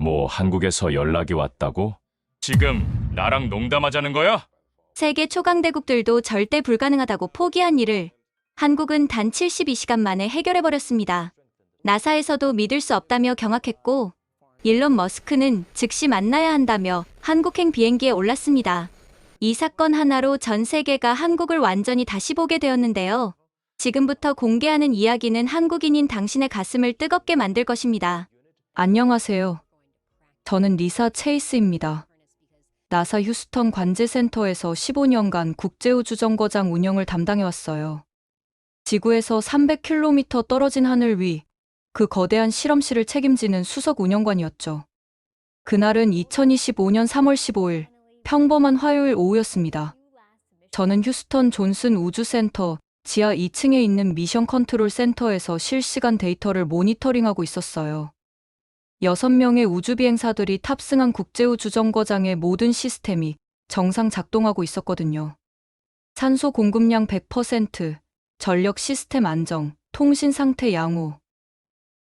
뭐 한국에서 연락이 왔다고? 지금 나랑 농담하자는 거야? 세계 초강대국들도 절대 불가능하다고 포기한 일을 한국은 단 72시간 만에 해결해버렸습니다. 나사에서도 믿을 수 없다며 경악했고, 일론 머스크는 즉시 만나야 한다며 한국행 비행기에 올랐습니다. 이 사건 하나로 전 세계가 한국을 완전히 다시 보게 되었는데요. 지금부터 공개하는 이야기는 한국인인 당신의 가슴을 뜨겁게 만들 것입니다. 안녕하세요. 저는 리사 체이스입니다. 나사 휴스턴 관제센터에서 15년간 국제우주정거장 운영을 담당해왔어요. 지구에서 300km 떨어진 하늘 위, 그 거대한 실험실을 책임지는 수석 운영관이었죠. 그날은 2025년 3월 15일, 평범한 화요일 오후였습니다. 저는 휴스턴 존슨 우주센터 지하 2층에 있는 미션 컨트롤 센터에서 실시간 데이터를 모니터링하고 있었어요. 6명의 우주비행사들이 탑승한 국제우주정거장의 모든 시스템이 정상 작동하고 있었거든요. 산소 공급량 100%, 전력 시스템 안정, 통신 상태 양호.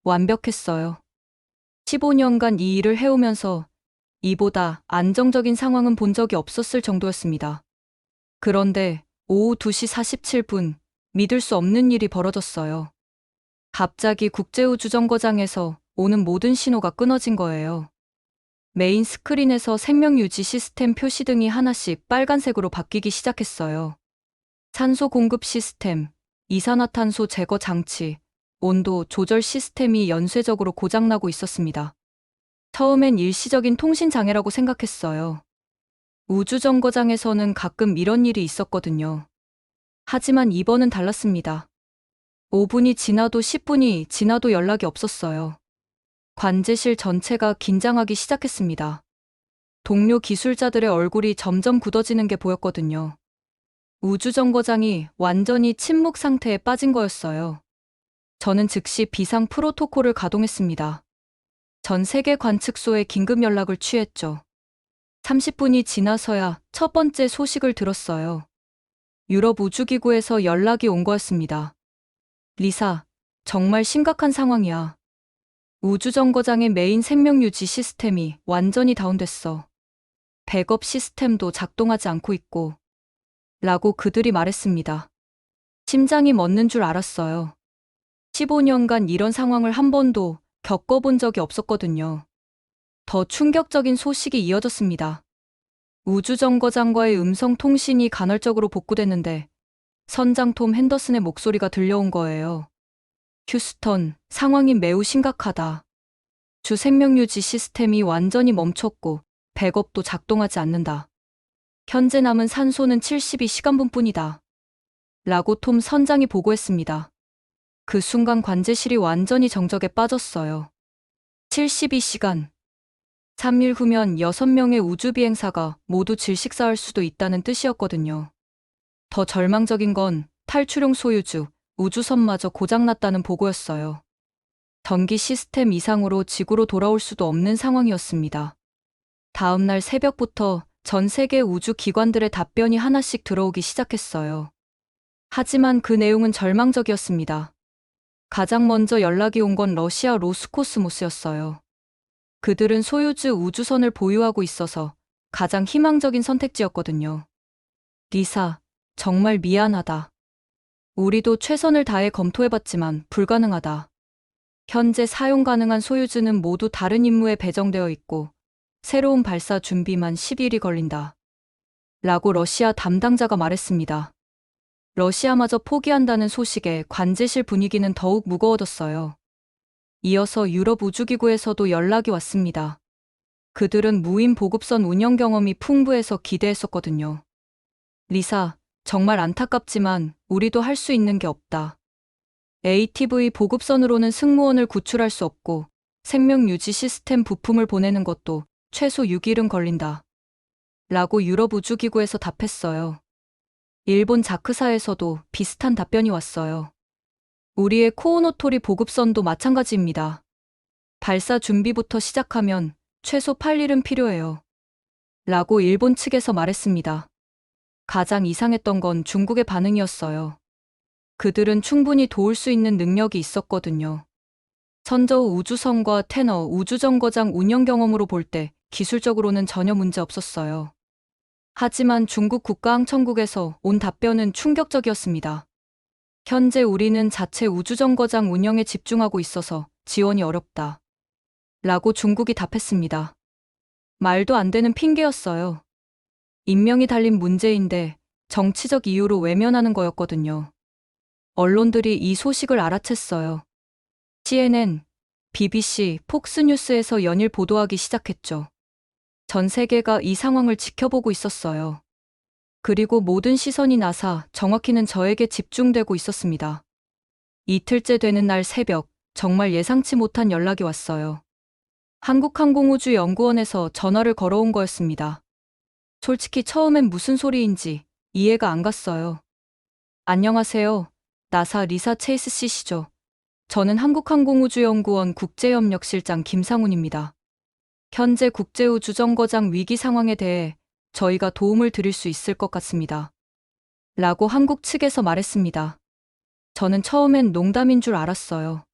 완벽했어요. 15년간 이 일을 해오면서 이보다 안정적인 상황은 본 적이 없었을 정도였습니다. 그런데 오후 2시 47분, 믿을 수 없는 일이 벌어졌어요. 갑자기 국제우주정거장에서 오는 모든 신호가 끊어진 거예요. 메인 스크린에서 생명유지 시스템 표시등이 하나씩 빨간색으로 바뀌기 시작했어요. 산소 공급 시스템, 이산화탄소 제거 장치, 온도 조절 시스템이 연쇄적으로 고장나고 있었습니다. 처음엔 일시적인 통신 장애라고 생각했어요. 우주정거장에서는 가끔 이런 일이 있었거든요. 하지만 이번은 달랐습니다. 5분이 지나도 10분이 지나도 연락이 없었어요. 관제실 전체가 긴장하기 시작했습니다. 동료 기술자들의 얼굴이 점점 굳어지는 게 보였거든요. 우주정거장이 완전히 침묵 상태에 빠진 거였어요. 저는 즉시 비상 프로토콜을 가동했습니다. 전 세계 관측소에 긴급 연락을 취했죠. 30분이 지나서야 첫 번째 소식을 들었어요. 유럽 우주기구에서 연락이 온 거였습니다. 리사, 정말 심각한 상황이야. 우주정거장의 메인 생명유지 시스템이 완전히 다운됐어. 백업 시스템도 작동하지 않고 있고. 라고 그들이 말했습니다. 심장이 멎는 줄 알았어요. 15년간 이런 상황을 한 번도 겪어본 적이 없었거든요. 더 충격적인 소식이 이어졌습니다. 우주정거장과의 음성 통신이 간헐적으로 복구됐는데 선장 톰 핸더슨의 목소리가 들려온 거예요. 휴스턴, 상황이 매우 심각하다. 주 생명유지 시스템이 완전히 멈췄고 백업도 작동하지 않는다. 현재 남은 산소는 72시간분뿐이다. 라고 톰 선장이 보고했습니다. 그 순간 관제실이 완전히 정적에 빠졌어요. 72시간. 3일 후면 6명의 우주비행사가 모두 질식사할 수도 있다는 뜻이었거든요. 더 절망적인 건 탈출용 소유주, 우주선마저 고장났다는 보고였어요. 전기 시스템 이상으로 지구로 돌아올 수도 없는 상황이었습니다. 다음 날 새벽부터 전 세계 우주 기관들의 답변이 하나씩 들어오기 시작했어요. 하지만 그 내용은 절망적이었습니다. 가장 먼저 연락이 온 건 러시아 로스코스모스였어요. 그들은 소유주 우주선을 보유하고 있어서 가장 희망적인 선택지였거든요. 리사, 정말 미안하다. 우리도 최선을 다해 검토해봤지만 불가능하다. 현재 사용 가능한 소유주는 모두 다른 임무에 배정되어 있고 새로운 발사 준비만 10일이 걸린다. 라고 러시아 담당자가 말했습니다. 러시아마저 포기한다는 소식에 관제실 분위기는 더욱 무거워졌어요. 이어서 유럽 우주기구에서도 연락이 왔습니다. 그들은 무인 보급선 운영 경험이 풍부해서 기대했었거든요. 리사, 정말 안타깝지만 우리도 할 수 있는 게 없다. ATV 보급선으로는 승무원을 구출할 수 없고 생명 유지 시스템 부품을 보내는 것도 최소 6일은 걸린다. 라고 유럽 우주기구에서 답했어요. 일본 자크사에서도 비슷한 답변이 왔어요. 우리의 코우노토리 보급선도 마찬가지입니다. 발사 준비부터 시작하면 최소 8일은 필요해요. 라고 일본 측에서 말했습니다. 가장 이상했던 건 중국의 반응이었어요. 그들은 충분히 도울 수 있는 능력이 있었거든요. 선저우 우주선과 테너 우주정거장 운영 경험으로 볼 때 기술적으로는 전혀 문제 없었어요. 하지만 중국 국가항천국에서 온 답변은 충격적이었습니다. 현재 우리는 자체 우주정거장 운영에 집중하고 있어서 지원이 어렵다. 라고 중국이 답했습니다. 말도 안 되는 핑계였어요. 인명이 달린 문제인데 정치적 이유로 외면하는 거였거든요. 언론들이 이 소식을 알아챘어요. CNN, BBC, 폭스뉴스에서 연일 보도하기 시작했죠. 전 세계가 이 상황을 지켜보고 있었어요. 그리고 모든 시선이 나사, 정확히는 저에게 집중되고 있었습니다. 이틀째 되는 날 새벽, 정말 예상치 못한 연락이 왔어요. 한국항공우주연구원에서 전화를 걸어온 거였습니다. 솔직히 처음엔 무슨 소리인지 이해가 안 갔어요. 안녕하세요. 나사 리사 체이스 씨시죠? 저는 한국항공우주연구원 국제협력실장 김상훈입니다. 현재 국제우주정거장 위기 상황에 대해 저희가 도움을 드릴 수 있을 것 같습니다. 라고 한국 측에서 말했습니다. 저는 처음엔 농담인 줄 알았어요.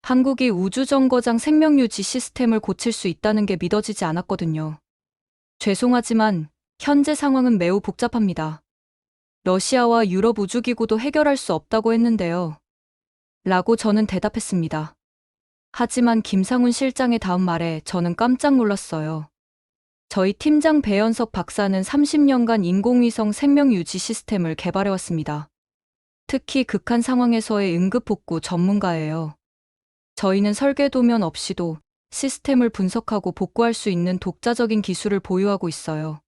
한국이 우주정거장 생명유지 시스템을 고칠 수 있다는 게 믿어지지 않았거든요. 죄송하지만 현재 상황은 매우 복잡합니다. 러시아와 유럽 우주기구도 해결할 수 없다고 했는데요. 라고 저는 대답했습니다. 하지만 김상훈 실장의 다음 말에 저는 깜짝 놀랐어요. 저희 팀장 배현석 박사는 30년간 인공위성 생명유지 시스템을 개발해왔습니다. 특히 극한 상황에서의 응급복구 전문가예요. 저희는 설계도면 없이도 시스템을 분석하고 복구할 수 있는 독자적인 기술을 보유하고 있어요.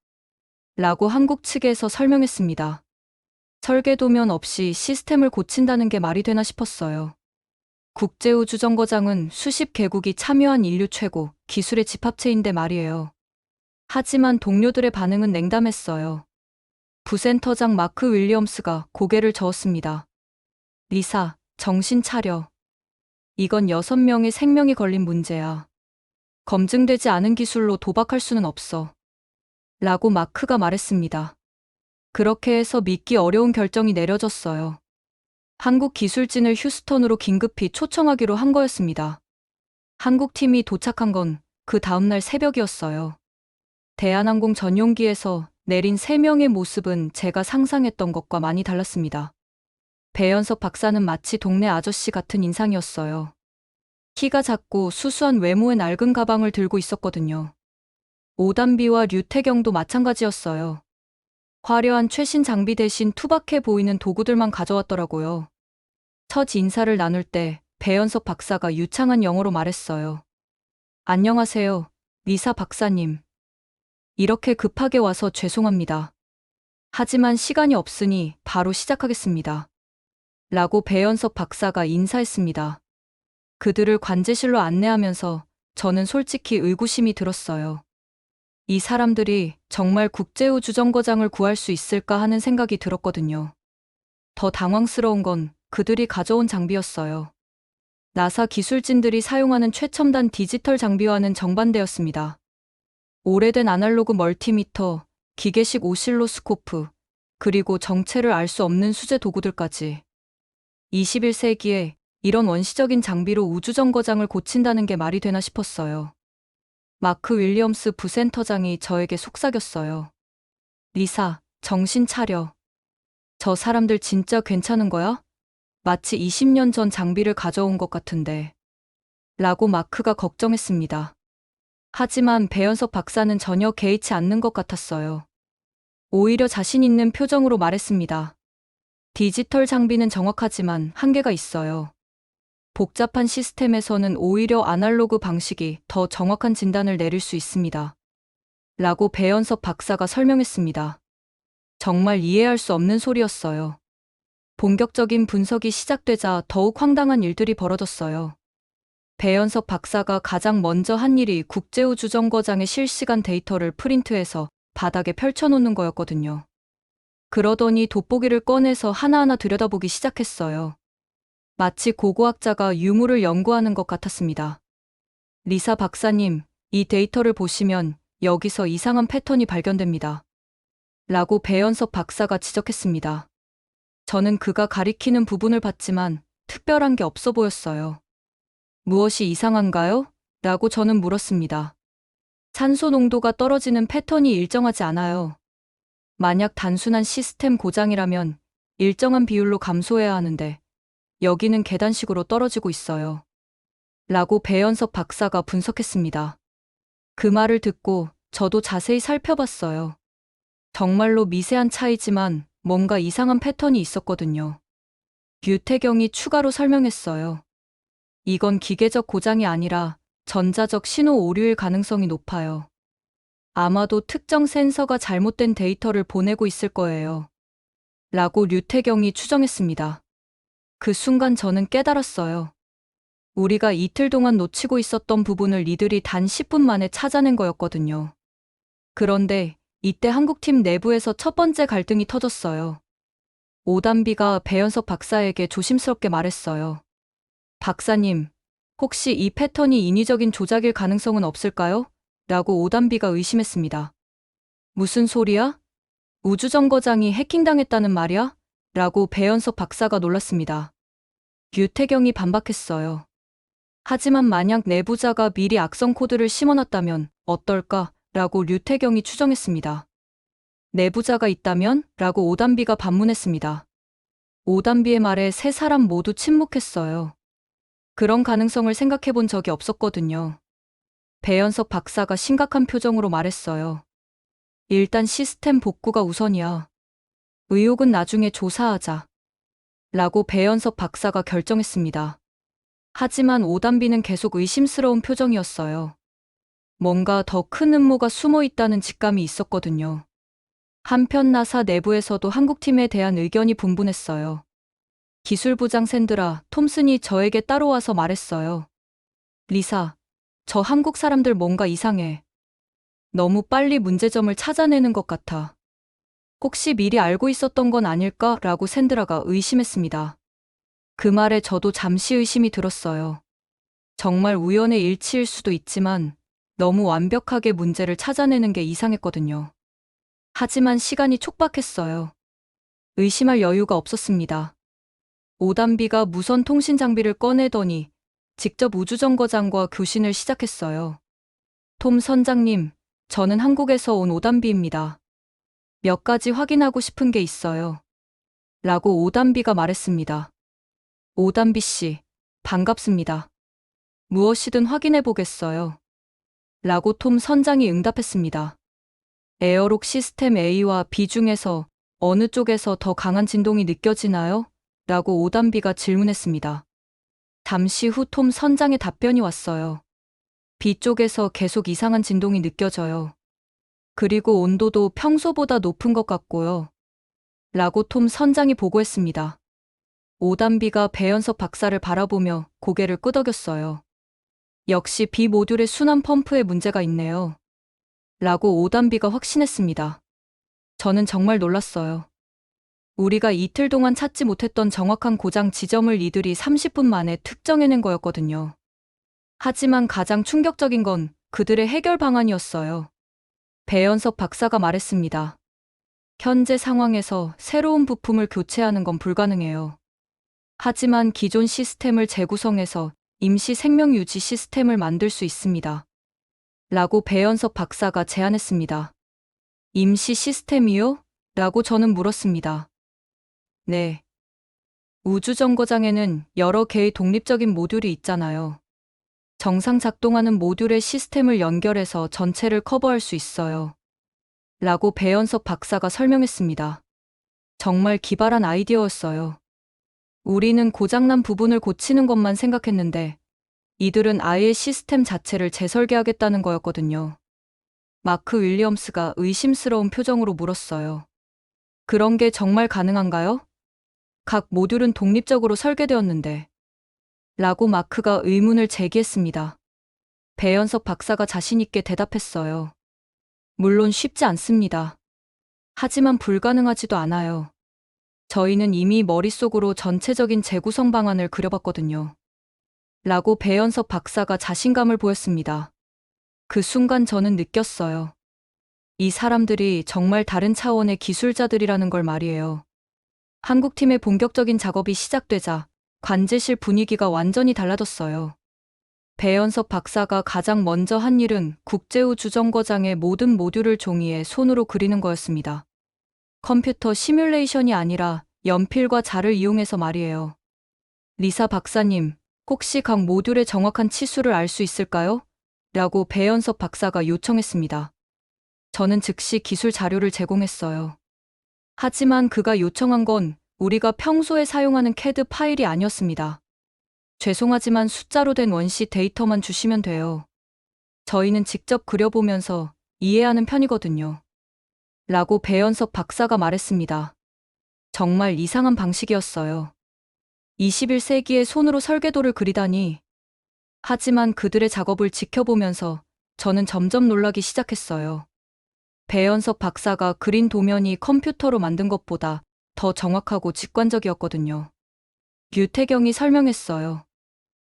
라고 한국 측에서 설명했습니다. 설계도면 없이 시스템을 고친다는 게 말이 되나 싶었어요. 국제우주정거장은 수십 개국이 참여한 인류 최고 기술의 집합체인데 말이에요. 하지만 동료들의 반응은 냉담했어요. 부센터장 마크 윌리엄스가 고개를 저었습니다. 리사, 정신 차려. 이건 6명의 생명이 걸린 문제야. 검증되지 않은 기술로 도박할 수는 없어. 라고 마크가 말했습니다. 그렇게 해서 믿기 어려운 결정이 내려졌어요. 한국 기술진을 휴스턴으로 긴급히 초청하기로 한 거였습니다. 한국 팀이 도착한 건 그 다음날 새벽이었어요. 대한항공 전용기에서 내린 3명의 모습은 제가 상상했던 것과 많이 달랐습니다. 배현석 박사는 마치 동네 아저씨 같은 인상이었어요. 키가 작고 수수한 외모의 낡은 가방을 들고 있었거든요. 오단비와 류태경도 마찬가지였어요. 화려한 최신 장비 대신 투박해 보이는 도구들만 가져왔더라고요. 첫 인사를 나눌 때 배현석 박사가 유창한 영어로 말했어요. 안녕하세요, 리사 박사님. 이렇게 급하게 와서 죄송합니다. 하지만 시간이 없으니 바로 시작하겠습니다. 라고 배현석 박사가 인사했습니다. 그들을 관제실로 안내하면서 저는 솔직히 의구심이 들었어요. 이 사람들이 정말 국제우주정거장을 구할 수 있을까 하는 생각이 들었거든요. 더 당황스러운 건 그들이 가져온 장비였어요. 나사 기술진들이 사용하는 최첨단 디지털 장비와는 정반대였습니다. 오래된 아날로그 멀티미터, 기계식 오실로스코프, 그리고 정체를 알 수 없는 수제 도구들까지. 21세기에 이런 원시적인 장비로 우주정거장을 고친다는 게 말이 되나 싶었어요. 마크 윌리엄스 부센터장이 저에게 속삭였어요. 리사, 정신 차려. 저 사람들 진짜 괜찮은 거야? 마치 20년 전 장비를 가져온 것 같은데. 라고 마크가 걱정했습니다. 하지만 배현석 박사는 전혀 개의치 않는 것 같았어요. 오히려 자신 있는 표정으로 말했습니다. 디지털 장비는 정확하지만 한계가 있어요. 복잡한 시스템에서는 오히려 아날로그 방식이 더 정확한 진단을 내릴 수 있습니다. 라고 배현석 박사가 설명했습니다. 정말 이해할 수 없는 소리였어요. 본격적인 분석이 시작되자 더욱 황당한 일들이 벌어졌어요. 배현석 박사가 가장 먼저 한 일이 국제우주정거장의 실시간 데이터를 프린트해서 바닥에 펼쳐놓는 거였거든요. 그러더니 돋보기를 꺼내서 하나하나 들여다보기 시작했어요. 마치 고고학자가 유물을 연구하는 것 같았습니다. 리사 박사님, 이 데이터를 보시면 여기서 이상한 패턴이 발견됩니다. 라고 배현석 박사가 지적했습니다. 저는 그가 가리키는 부분을 봤지만 특별한 게 없어 보였어요. 무엇이 이상한가요? 라고 저는 물었습니다. 산소 농도가 떨어지는 패턴이 일정하지 않아요. 만약 단순한 시스템 고장이라면 일정한 비율로 감소해야 하는데 여기는 계단식으로 떨어지고 있어요. 라고 배연석 박사가 분석했습니다. 그 말을 듣고 저도 자세히 살펴봤어요. 정말로 미세한 차이지만 뭔가 이상한 패턴이 있었거든요. 류태경이 추가로 설명했어요. 이건 기계적 고장이 아니라 전자적 신호 오류일 가능성이 높아요. 아마도 특정 센서가 잘못된 데이터를 보내고 있을 거예요. 라고 류태경이 추정했습니다. 그 순간 저는 깨달았어요. 우리가 이틀 동안 놓치고 있었던 부분을 이들이 단 10분 만에 찾아낸 거였거든요. 그런데 이때 한국팀 내부에서 첫 번째 갈등이 터졌어요. 오단비가 배연석 박사에게 조심스럽게 말했어요. 박사님, 혹시 이 패턴이 인위적인 조작일 가능성은 없을까요? 라고 오단비가 의심했습니다. 무슨 소리야? 우주정거장이 해킹당했다는 말이야? 라고 배연석 박사가 놀랐습니다. 류태경이 반박했어요. 하지만 만약 내부자가 미리 악성 코드를 심어놨다면 어떨까? 라고 류태경이 추정했습니다. 내부자가 있다면? 라고 오단비가 반문했습니다. 오단비의 말에 세 사람 모두 침묵했어요. 그런 가능성을 생각해 본 적이 없었거든요. 배연석 박사가 심각한 표정으로 말했어요. 일단 시스템 복구가 우선이야. 의혹은 나중에 조사하자. 라고 배연석 박사가 결정했습니다. 하지만 오단비는 계속 의심스러운 표정이었어요. 뭔가 더 큰 음모가 숨어 있다는 직감이 있었거든요. 한편 나사 내부에서도 한국팀에 대한 의견이 분분했어요. 기술부장 샌드라 톰슨이 저에게 따로 와서 말했어요. 리사, 저 한국 사람들 뭔가 이상해. 너무 빨리 문제점을 찾아내는 것 같아. 혹시 미리 알고 있었던 건 아닐까? 라고 샌드라가 의심했습니다. 그 말에 저도 잠시 의심이 들었어요. 정말 우연의 일치일 수도 있지만 너무 완벽하게 문제를 찾아내는 게 이상했거든요. 하지만 시간이 촉박했어요. 의심할 여유가 없었습니다. 오단비가 무선 통신 장비를 꺼내더니 직접 우주정거장과 교신을 시작했어요. 톰 선장님, 저는 한국에서 온 오단비입니다. 몇 가지 확인하고 싶은 게 있어요. 라고 오단비가 말했습니다. 오단비 씨, 반갑습니다. 무엇이든 확인해 보겠어요. 라고 톰 선장이 응답했습니다. 에어록 시스템 A와 B 중에서 어느 쪽에서 더 강한 진동이 느껴지나요? 라고 오단비가 질문했습니다. 잠시 후 톰 선장의 답변이 왔어요. B 쪽에서 계속 이상한 진동이 느껴져요. 그리고 온도도 평소보다 높은 것 같고요. 라고 톰 선장이 보고했습니다. 오단비가 배연석 박사를 바라보며 고개를 끄덕였어요. 역시 B 모듈의 순환 펌프에 문제가 있네요. 라고 오단비가 확신했습니다. 저는 정말 놀랐어요. 우리가 이틀 동안 찾지 못했던 정확한 고장 지점을 이들이 30분 만에 특정해낸 거였거든요. 하지만 가장 충격적인 건 그들의 해결 방안이었어요. 배연석 박사가 말했습니다. 현재 상황에서 새로운 부품을 교체하는 건 불가능해요. 하지만 기존 시스템을 재구성해서 임시 생명 유지 시스템을 만들 수 있습니다. 라고 배연석 박사가 제안했습니다. 임시 시스템이요? 라고 저는 물었습니다. 네. 우주정거장에는 여러 개의 독립적인 모듈이 있잖아요. 정상 작동하는 모듈의 시스템을 연결해서 전체를 커버할 수 있어요. 라고 배연석 박사가 설명했습니다. 정말 기발한 아이디어였어요. 우리는 고장난 부분을 고치는 것만 생각했는데 이들은 아예 시스템 자체를 재설계하겠다는 거였거든요. 마크 윌리엄스가 의심스러운 표정으로 물었어요. 그런 게 정말 가능한가요? 각 모듈은 독립적으로 설계되었는데. 라고 마크가 의문을 제기했습니다. 배연석 박사가 자신있게 대답했어요. 물론 쉽지 않습니다. 하지만 불가능하지도 않아요. 저희는 이미 머릿속으로 전체적인 재구성 방안을 그려봤거든요. 라고 배연석 박사가 자신감을 보였습니다. 그 순간 저는 느꼈어요. 이 사람들이 정말 다른 차원의 기술자들이라는 걸 말이에요. 한국팀의 본격적인 작업이 시작되자 관제실 분위기가 완전히 달라졌어요. 배연섭 박사가 가장 먼저 한 일은 국제우주정거장의 모든 모듈을 종이에 손으로 그리는 거였습니다. 컴퓨터 시뮬레이션이 아니라 연필과 자를 이용해서 말이에요. 리사 박사님, 혹시 각 모듈의 정확한 치수를 알 수 있을까요? 라고 배연섭 박사가 요청했습니다. 저는 즉시 기술 자료를 제공했어요. 하지만 그가 요청한 건 우리가 평소에 사용하는 CAD 파일이 아니었습니다. 죄송하지만 숫자로 된 원시 데이터만 주시면 돼요. 저희는 직접 그려보면서 이해하는 편이거든요. 라고 배연섭 박사가 말했습니다. 정말 이상한 방식이었어요. 21세기에 손으로 설계도를 그리다니. 하지만 그들의 작업을 지켜보면서 저는 점점 놀라기 시작했어요. 배연섭 박사가 그린 도면이 컴퓨터로 만든 것보다 더 정확하고 직관적이었거든요. 류태경이 설명했어요.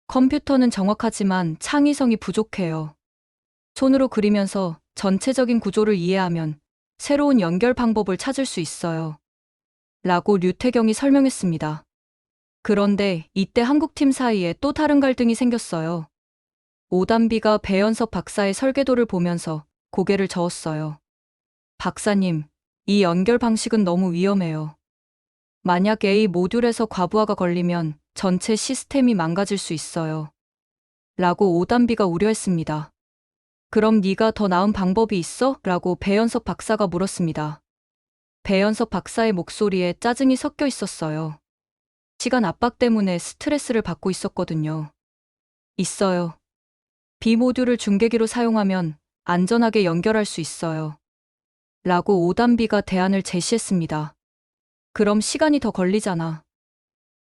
컴퓨터는 정확하지만 창의성이 부족해요. 손으로 그리면서 전체적인 구조를 이해하면 새로운 연결 방법을 찾을 수 있어요. 라고 류태경이 설명했습니다. 그런데 이때 한국팀 사이에 또 다른 갈등이 생겼어요. 오단비가 배연섭 박사의 설계도를 보면서 고개를 저었어요. 박사님, 이 연결 방식은 너무 위험해요. 만약 A 모듈에서 과부하가 걸리면 전체 시스템이 망가질 수 있어요. 라고 오단비가 우려했습니다. 그럼 네가 더 나은 방법이 있어? 라고 배연섭 박사가 물었습니다. 배연섭 박사의 목소리에 짜증이 섞여 있었어요. 시간 압박 때문에 스트레스를 받고 있었거든요. 있어요. B 모듈을 중계기로 사용하면 안전하게 연결할 수 있어요. 라고 오단비가 대안을 제시했습니다. 그럼 시간이 더 걸리잖아.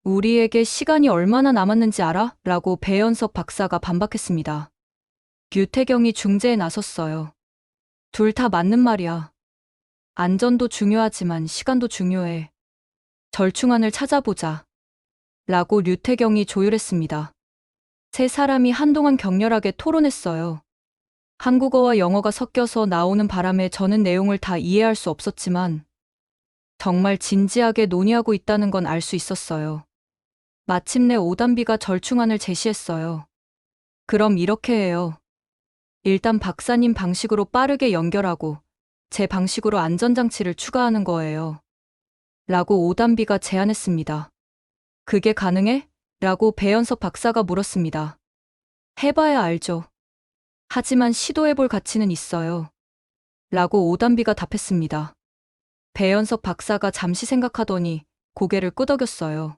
우리에게 시간이 얼마나 남았는지 알아? 라고 배연섭 박사가 반박했습니다. 류태경이 중재에 나섰어요. 둘 다 맞는 말이야. 안전도 중요하지만 시간도 중요해. 절충안을 찾아보자. 라고 류태경이 조율했습니다. 세 사람이 한동안 격렬하게 토론했어요. 한국어와 영어가 섞여서 나오는 바람에 저는 내용을 다 이해할 수 없었지만 정말 진지하게 논의하고 있다는 건 알 수 있었어요. 마침내 오단비가 절충안을 제시했어요. 그럼 이렇게 해요. 일단 박사님 방식으로 빠르게 연결하고 제 방식으로 안전장치를 추가하는 거예요. 라고 오단비가 제안했습니다. 그게 가능해? 라고 배연섭 박사가 물었습니다. 해봐야 알죠. 하지만 시도해볼 가치는 있어요. 라고 오단비가 답했습니다. 배연섭 박사가 잠시 생각하더니 고개를 끄덕였어요.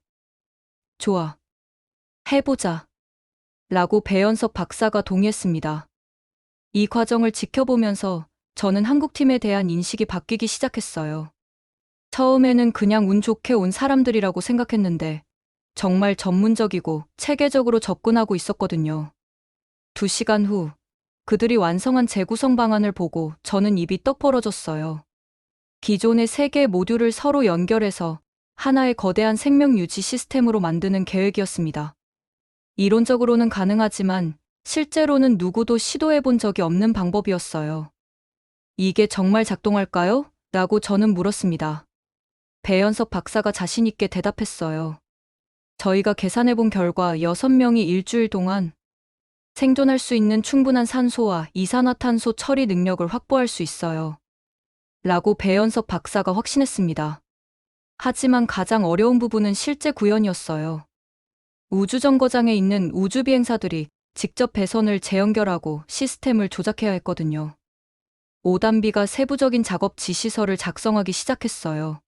좋아. 해보자. 라고 배연섭 박사가 동의했습니다. 이 과정을 지켜보면서 저는 한국팀에 대한 인식이 바뀌기 시작했어요. 처음에는 그냥 운 좋게 온 사람들이라고 생각했는데 정말 전문적이고 체계적으로 접근하고 있었거든요. 2시간 후 그들이 완성한 재구성 방안을 보고 저는 입이 떡 벌어졌어요. 기존의 3개의 모듈을 서로 연결해서 하나의 거대한 생명 유지 시스템으로 만드는 계획이었습니다. 이론적으로는 가능하지만 실제로는 누구도 시도해 본 적이 없는 방법이었어요. 이게 정말 작동할까요? 라고 저는 물었습니다. 배연섭 박사가 자신 있게 대답했어요. 저희가 계산해 본 결과 6명이 일주일 동안 생존할 수 있는 충분한 산소와 이산화탄소 처리 능력을 확보할 수 있어요. 라고 배연섭 박사가 확신했습니다. 하지만 가장 어려운 부분은 실제 구현이었어요. 우주정거장에 있는 우주비행사들이 직접 배선을 재연결하고 시스템을 조작해야 했거든요. 오단비가 세부적인 작업 지시서를 작성하기 시작했어요.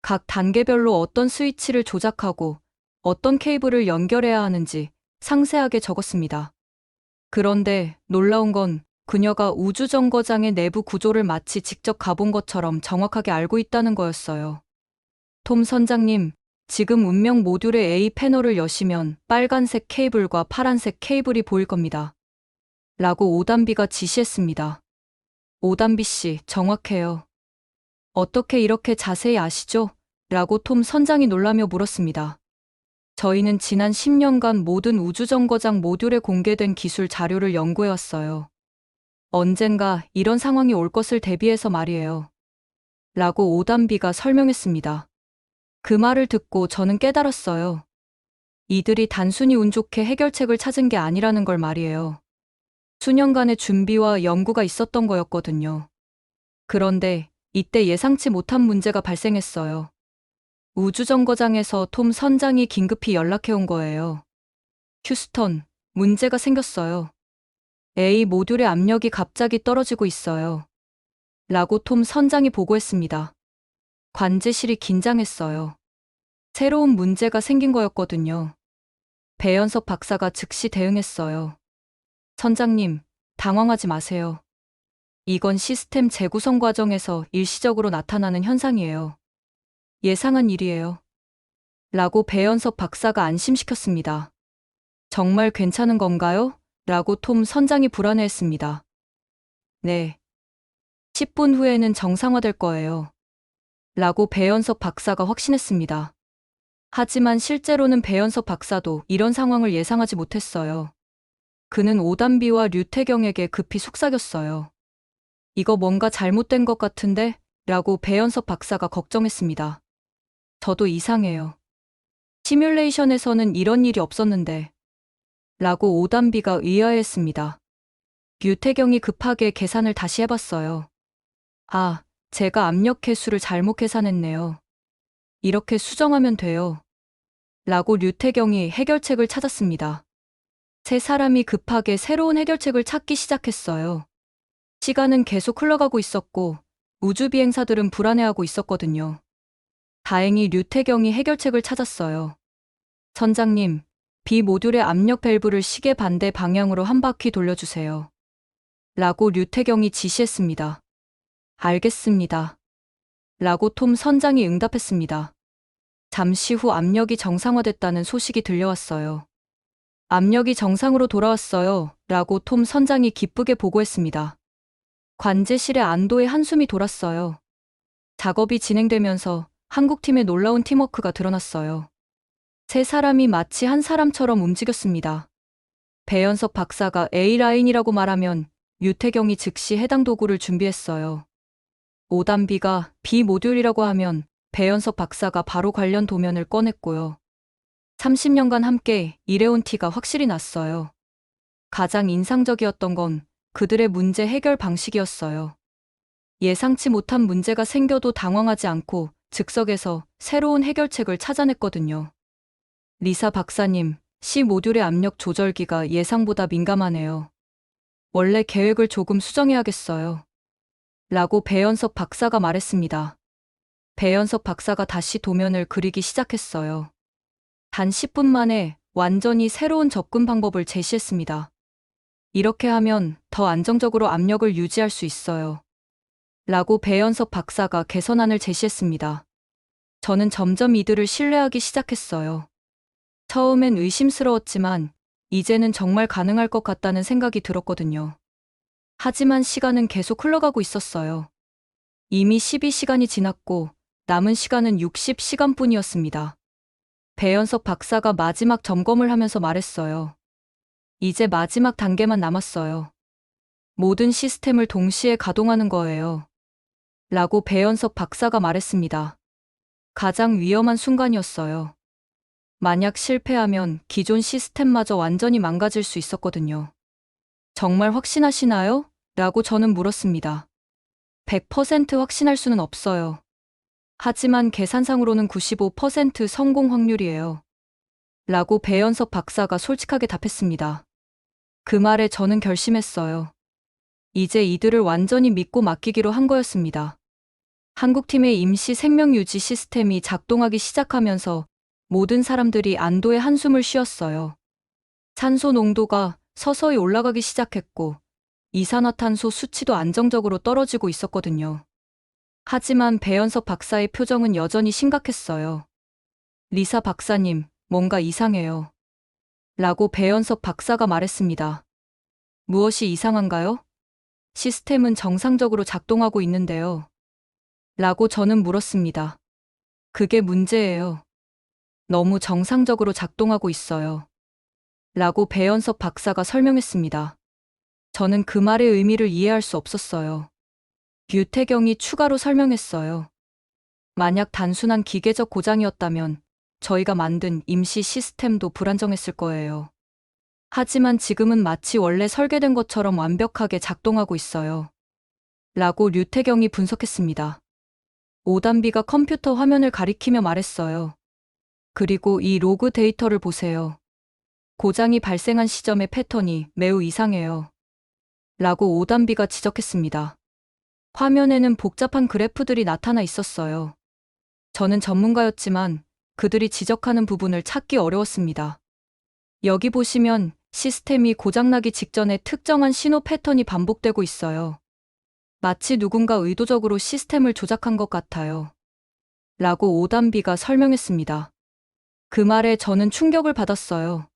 각 단계별로 어떤 스위치를 조작하고 어떤 케이블을 연결해야 하는지 상세하게 적었습니다. 그런데 놀라운 건 그녀가 우주정거장의 내부 구조를 마치 직접 가본 것처럼 정확하게 알고 있다는 거였어요. 톰 선장님, 지금 운명 모듈의 A 패널을 여시면 빨간색 케이블과 파란색 케이블이 보일 겁니다. 라고 오단비가 지시했습니다. 오단비 씨, 정확해요. 어떻게 이렇게 자세히 아시죠? 라고 톰 선장이 놀라며 물었습니다. 저희는 지난 10년간 모든 우주정거장 모듈에 공개된 기술 자료를 연구해왔어요. 언젠가 이런 상황이 올 것을 대비해서 말이에요. 라고 오단비가 설명했습니다. 그 말을 듣고 저는 깨달았어요. 이들이 단순히 운 좋게 해결책을 찾은 게 아니라는 걸 말이에요. 수년간의 준비와 연구가 있었던 거였거든요. 그런데 이때 예상치 못한 문제가 발생했어요. 우주정거장에서 톰 선장이 긴급히 연락해 온 거예요. 휴스턴, 문제가 생겼어요. A 모듈의 압력이 갑자기 떨어지고 있어요. 라고 톰 선장이 보고했습니다. 관제실이 긴장했어요. 새로운 문제가 생긴 거였거든요. 배연석 박사가 즉시 대응했어요. 선장님, 당황하지 마세요. 이건 시스템 재구성 과정에서 일시적으로 나타나는 현상이에요. 예상한 일이에요. 라고 배연석 박사가 안심시켰습니다. 정말 괜찮은 건가요? 라고 톰 선장이 불안해했습니다. 네. 10분 후에는 정상화될 거예요. 라고 배연석 박사가 확신했습니다. 하지만 실제로는 배연석 박사도 이런 상황을 예상하지 못했어요. 그는 오단비와 류태경에게 급히 속삭였어요. 이거 뭔가 잘못된 것 같은데? 라고 배연석 박사가 걱정했습니다. 저도 이상해요. 시뮬레이션에서는 이런 일이 없었는데. 라고 오단비가 의아해했습니다. 류태경이 급하게 계산을 다시 해봤어요. 아, 제가 압력 해수를 잘못 계산했네요. 이렇게 수정하면 돼요. 라고 류태경이 해결책을 찾았습니다. 세 사람이 급하게 새로운 해결책을 찾기 시작했어요. 시간은 계속 흘러가고 있었고 우주비행사들은 불안해하고 있었거든요. 다행히 류태경이 해결책을 찾았어요. 선장님, B 모듈의 압력 밸브를 시계 반대 방향으로 한 바퀴 돌려주세요. 라고 류태경이 지시했습니다. 알겠습니다. 라고 톰 선장이 응답했습니다. 잠시 후 압력이 정상화됐다는 소식이 들려왔어요. 압력이 정상으로 돌아왔어요. 라고 톰 선장이 기쁘게 보고했습니다. 관제실에 안도의 한숨이 돌았어요. 작업이 진행되면서 한국팀의 놀라운 팀워크가 드러났어요. 세 사람이 마치 한 사람처럼 움직였습니다. 배연석 박사가 A라인이라고 말하면 유태경이 즉시 해당 도구를 준비했어요. 오단비가 B 모듈이라고 하면 배연석 박사가 바로 관련 도면을 꺼냈고요. 30년간 함께 일해온 티가 확실히 났어요. 가장 인상적이었던 건 그들의 문제 해결 방식이었어요. 예상치 못한 문제가 생겨도 당황하지 않고 즉석에서 새로운 해결책을 찾아냈거든요. 리사 박사님, C 모듈의 압력 조절기가 예상보다 민감하네요. 원래 계획을 조금 수정해야겠어요. 라고 배연석 박사가 말했습니다. 배연석 박사가 다시 도면을 그리기 시작했어요. 단 10분 만에 완전히 새로운 접근 방법을 제시했습니다. 이렇게 하면 더 안정적으로 압력을 유지할 수 있어요. 라고 배연석 박사가 개선안을 제시했습니다. 저는 점점 이들을 신뢰하기 시작했어요. 처음엔 의심스러웠지만 이제는 정말 가능할 것 같다는 생각이 들었거든요. 하지만 시간은 계속 흘러가고 있었어요. 이미 12시간이 지났고 남은 시간은 60시간뿐이었습니다. 배연석 박사가 마지막 점검을 하면서 말했어요. 이제 마지막 단계만 남았어요. 모든 시스템을 동시에 가동하는 거예요. 라고 배연석 박사가 말했습니다. 가장 위험한 순간이었어요. 만약 실패하면 기존 시스템마저 완전히 망가질 수 있었거든요. 정말 확신하시나요? 라고 저는 물었습니다. 100% 확신할 수는 없어요. 하지만 계산상으로는 95% 성공 확률이에요. 라고 배연석 박사가 솔직하게 답했습니다. 그 말에 저는 결심했어요. 이제 이들을 완전히 믿고 맡기기로 한 거였습니다. 한국팀의 임시 생명유지 시스템이 작동하기 시작하면서 모든 사람들이 안도의 한숨을 쉬었어요. 산소 농도가 서서히 올라가기 시작했고 이산화탄소 수치도 안정적으로 떨어지고 있었거든요. 하지만 배연석 박사의 표정은 여전히 심각했어요. 리사 박사님, 뭔가 이상해요. 라고 배연석 박사가 말했습니다. 무엇이 이상한가요? 시스템은 정상적으로 작동하고 있는데요. 라고 저는 물었습니다. 그게 문제예요. 너무 정상적으로 작동하고 있어요. 라고 배연석 박사가 설명했습니다. 저는 그 말의 의미를 이해할 수 없었어요. 류태경이 추가로 설명했어요. 만약 단순한 기계적 고장이었다면 저희가 만든 임시 시스템도 불안정했을 거예요. 하지만 지금은 마치 원래 설계된 것처럼 완벽하게 작동하고 있어요. 라고 류태경이 분석했습니다. 오단비가 컴퓨터 화면을 가리키며 말했어요. 그리고 이 로그 데이터를 보세요. 고장이 발생한 시점의 패턴이 매우 이상해요. 라고 오단비가 지적했습니다. 화면에는 복잡한 그래프들이 나타나 있었어요. 저는 전문가였지만 그들이 지적하는 부분을 찾기 어려웠습니다. 여기 보시면 시스템이 고장나기 직전에 특정한 신호 패턴이 반복되고 있어요. 마치 누군가 의도적으로 시스템을 조작한 것 같아요. 라고 오단비가 설명했습니다. 그 말에 저는 충격을 받았어요.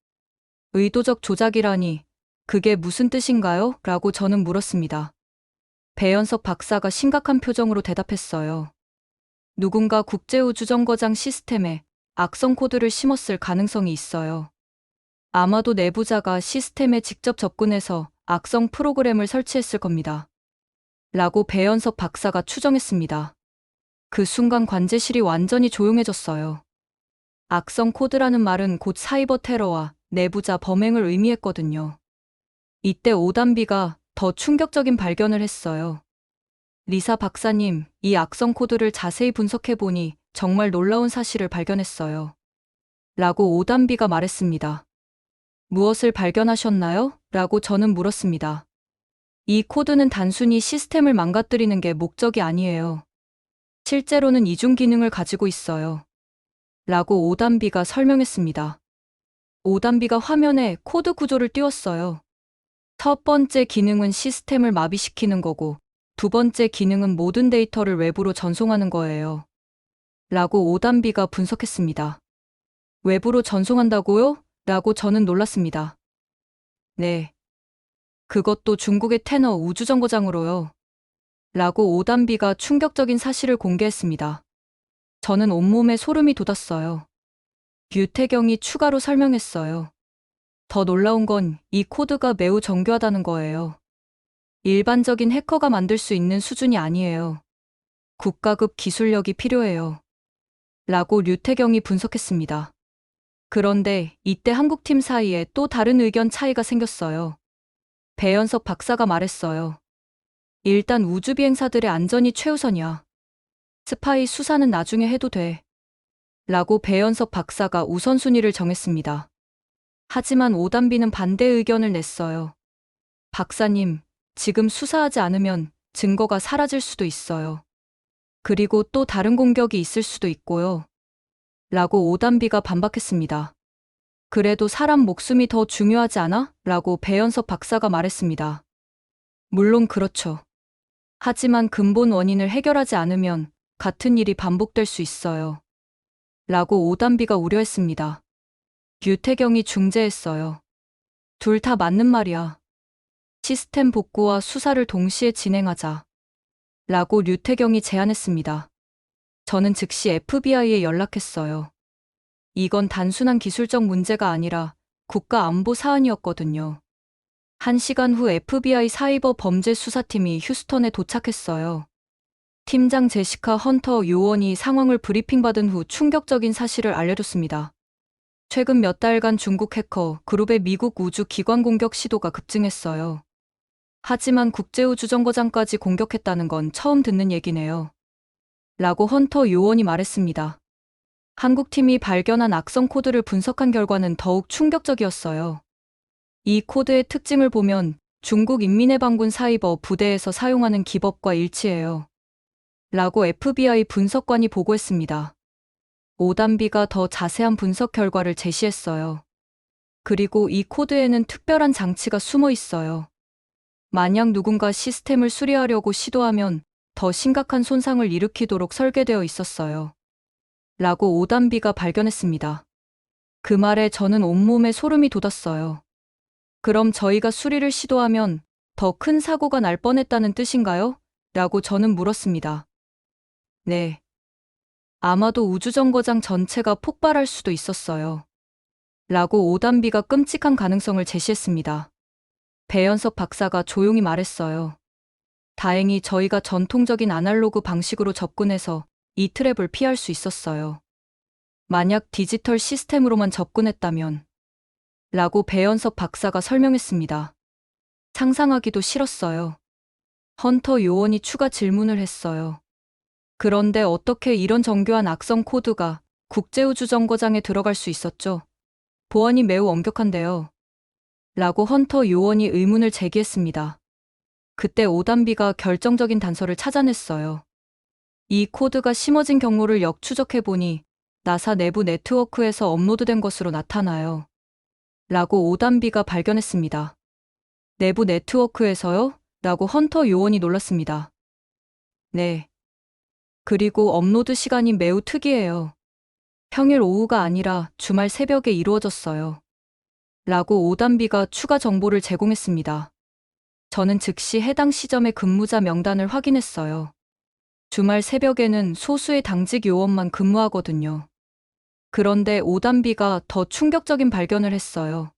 의도적 조작이라니, 그게 무슨 뜻인가요? 라고 저는 물었습니다. 배현석 박사가 심각한 표정으로 대답했어요. 누군가 국제우주정거장 시스템에 악성 코드를 심었을 가능성이 있어요. 아마도 내부자가 시스템에 직접 접근해서 악성 프로그램을 설치했을 겁니다. 라고 배현석 박사가 추정했습니다. 그 순간 관제실이 완전히 조용해졌어요. 악성 코드라는 말은 곧 사이버 테러와 내부자 범행을 의미했거든요. 이때 오단비가 더 충격적인 발견을 했어요. 리사 박사님, 이 악성 코드를 자세히 분석해보니 정말 놀라운 사실을 발견했어요. 라고 오단비가 말했습니다. 무엇을 발견하셨나요? 라고 저는 물었습니다. 이 코드는 단순히 시스템을 망가뜨리는 게 목적이 아니에요. 실제로는 이중 기능을 가지고 있어요. 라고 오단비가 설명했습니다. 오단비가 화면에 코드 구조를 띄웠어요. 첫 번째 기능은 시스템을 마비시키는 거고, 두 번째 기능은 모든 데이터를 외부로 전송하는 거예요. 라고 오단비가 분석했습니다. 외부로 전송한다고요? 라고 저는 놀랐습니다. 네. 그것도 중국의 테너 우주정거장으로요. 라고 오단비가 충격적인 사실을 공개했습니다. 저는 온몸에 소름이 돋았어요. 류태경이 추가로 설명했어요. 더 놀라운 건 이 코드가 매우 정교하다는 거예요. 일반적인 해커가 만들 수 있는 수준이 아니에요. 국가급 기술력이 필요해요. 라고 류태경이 분석했습니다. 그런데 이때 한국팀 사이에 또 다른 의견 차이가 생겼어요. 배현석 박사가 말했어요. 일단 우주비행사들의 안전이 최우선이야. 스파이 수사는 나중에 해도 돼. 라고 배현석 박사가 우선순위를 정했습니다. 하지만 오단비는 반대 의견을 냈어요. 박사님, 지금 수사하지 않으면 증거가 사라질 수도 있어요. 그리고 또 다른 공격이 있을 수도 있고요. 라고 오단비가 반박했습니다. 그래도 사람 목숨이 더 중요하지 않아? 라고 배현석 박사가 말했습니다. 물론 그렇죠. 하지만 근본 원인을 해결하지 않으면 같은 일이 반복될 수 있어요. 라고 오단비가 우려했습니다. 류태경이 중재했어요. 둘 다 맞는 말이야. 시스템 복구와 수사를 동시에 진행하자. 라고 류태경이 제안했습니다. 저는 즉시 FBI에 연락했어요. 이건 단순한 기술적 문제가 아니라 국가 안보 사안이었거든요. 1시간 후 FBI 사이버 범죄 수사팀이 휴스턴에 도착했어요. 팀장 제시카 헌터 요원이 상황을 브리핑받은 후 충격적인 사실을 알려줬습니다. 최근 몇 달간 중국 해커 그룹의 미국 우주 기관 공격 시도가 급증했어요. 하지만 국제우주정거장까지 공격했다는 건 처음 듣는 얘기네요. 라고 헌터 요원이 말했습니다. 한국팀이 발견한 악성 코드를 분석한 결과는 더욱 충격적이었어요. 이 코드의 특징을 보면 중국 인민해방군 사이버 부대에서 사용하는 기법과 일치해요. 라고 FBI 분석관이 보고했습니다. 오단비가 더 자세한 분석 결과를 제시했어요. 그리고 이 코드에는 특별한 장치가 숨어 있어요. 만약 누군가 시스템을 수리하려고 시도하면 더 심각한 손상을 일으키도록 설계되어 있었어요. 라고 오단비가 발견했습니다. 그 말에 저는 온몸에 소름이 돋았어요. 그럼 저희가 수리를 시도하면 더 큰 사고가 날 뻔했다는 뜻인가요? 라고 저는 물었습니다. 네. 아마도 우주정거장 전체가 폭발할 수도 있었어요. 라고 오단비가 끔찍한 가능성을 제시했습니다. 배현석 박사가 조용히 말했어요. 다행히 저희가 전통적인 아날로그 방식으로 접근해서 이 트랩을 피할 수 있었어요. 만약 디지털 시스템으로만 접근했다면 라고 배현석 박사가 설명했습니다. 상상하기도 싫었어요. 헌터 요원이 추가 질문을 했어요. 그런데 어떻게 이런 정교한 악성 코드가 국제우주정거장에 들어갈 수 있었죠? 보안이 매우 엄격한데요. 라고 헌터 요원이 의문을 제기했습니다. 그때 오단비가 결정적인 단서를 찾아냈어요. 이 코드가 심어진 경로를 역추적해보니 나사 내부 네트워크에서 업로드된 것으로 나타나요. 라고 오단비가 발견했습니다. 내부 네트워크에서요? 라고 헌터 요원이 놀랐습니다. 네. 그리고 업로드 시간이 매우 특이해요. 평일 오후가 아니라 주말 새벽에 이루어졌어요. 라고 오단비가 추가 정보를 제공했습니다. 저는 즉시 해당 시점의 근무자 명단을 확인했어요. 주말 새벽에는 소수의 당직 요원만 근무하거든요. 그런데 오단비가 더 충격적인 발견을 했어요.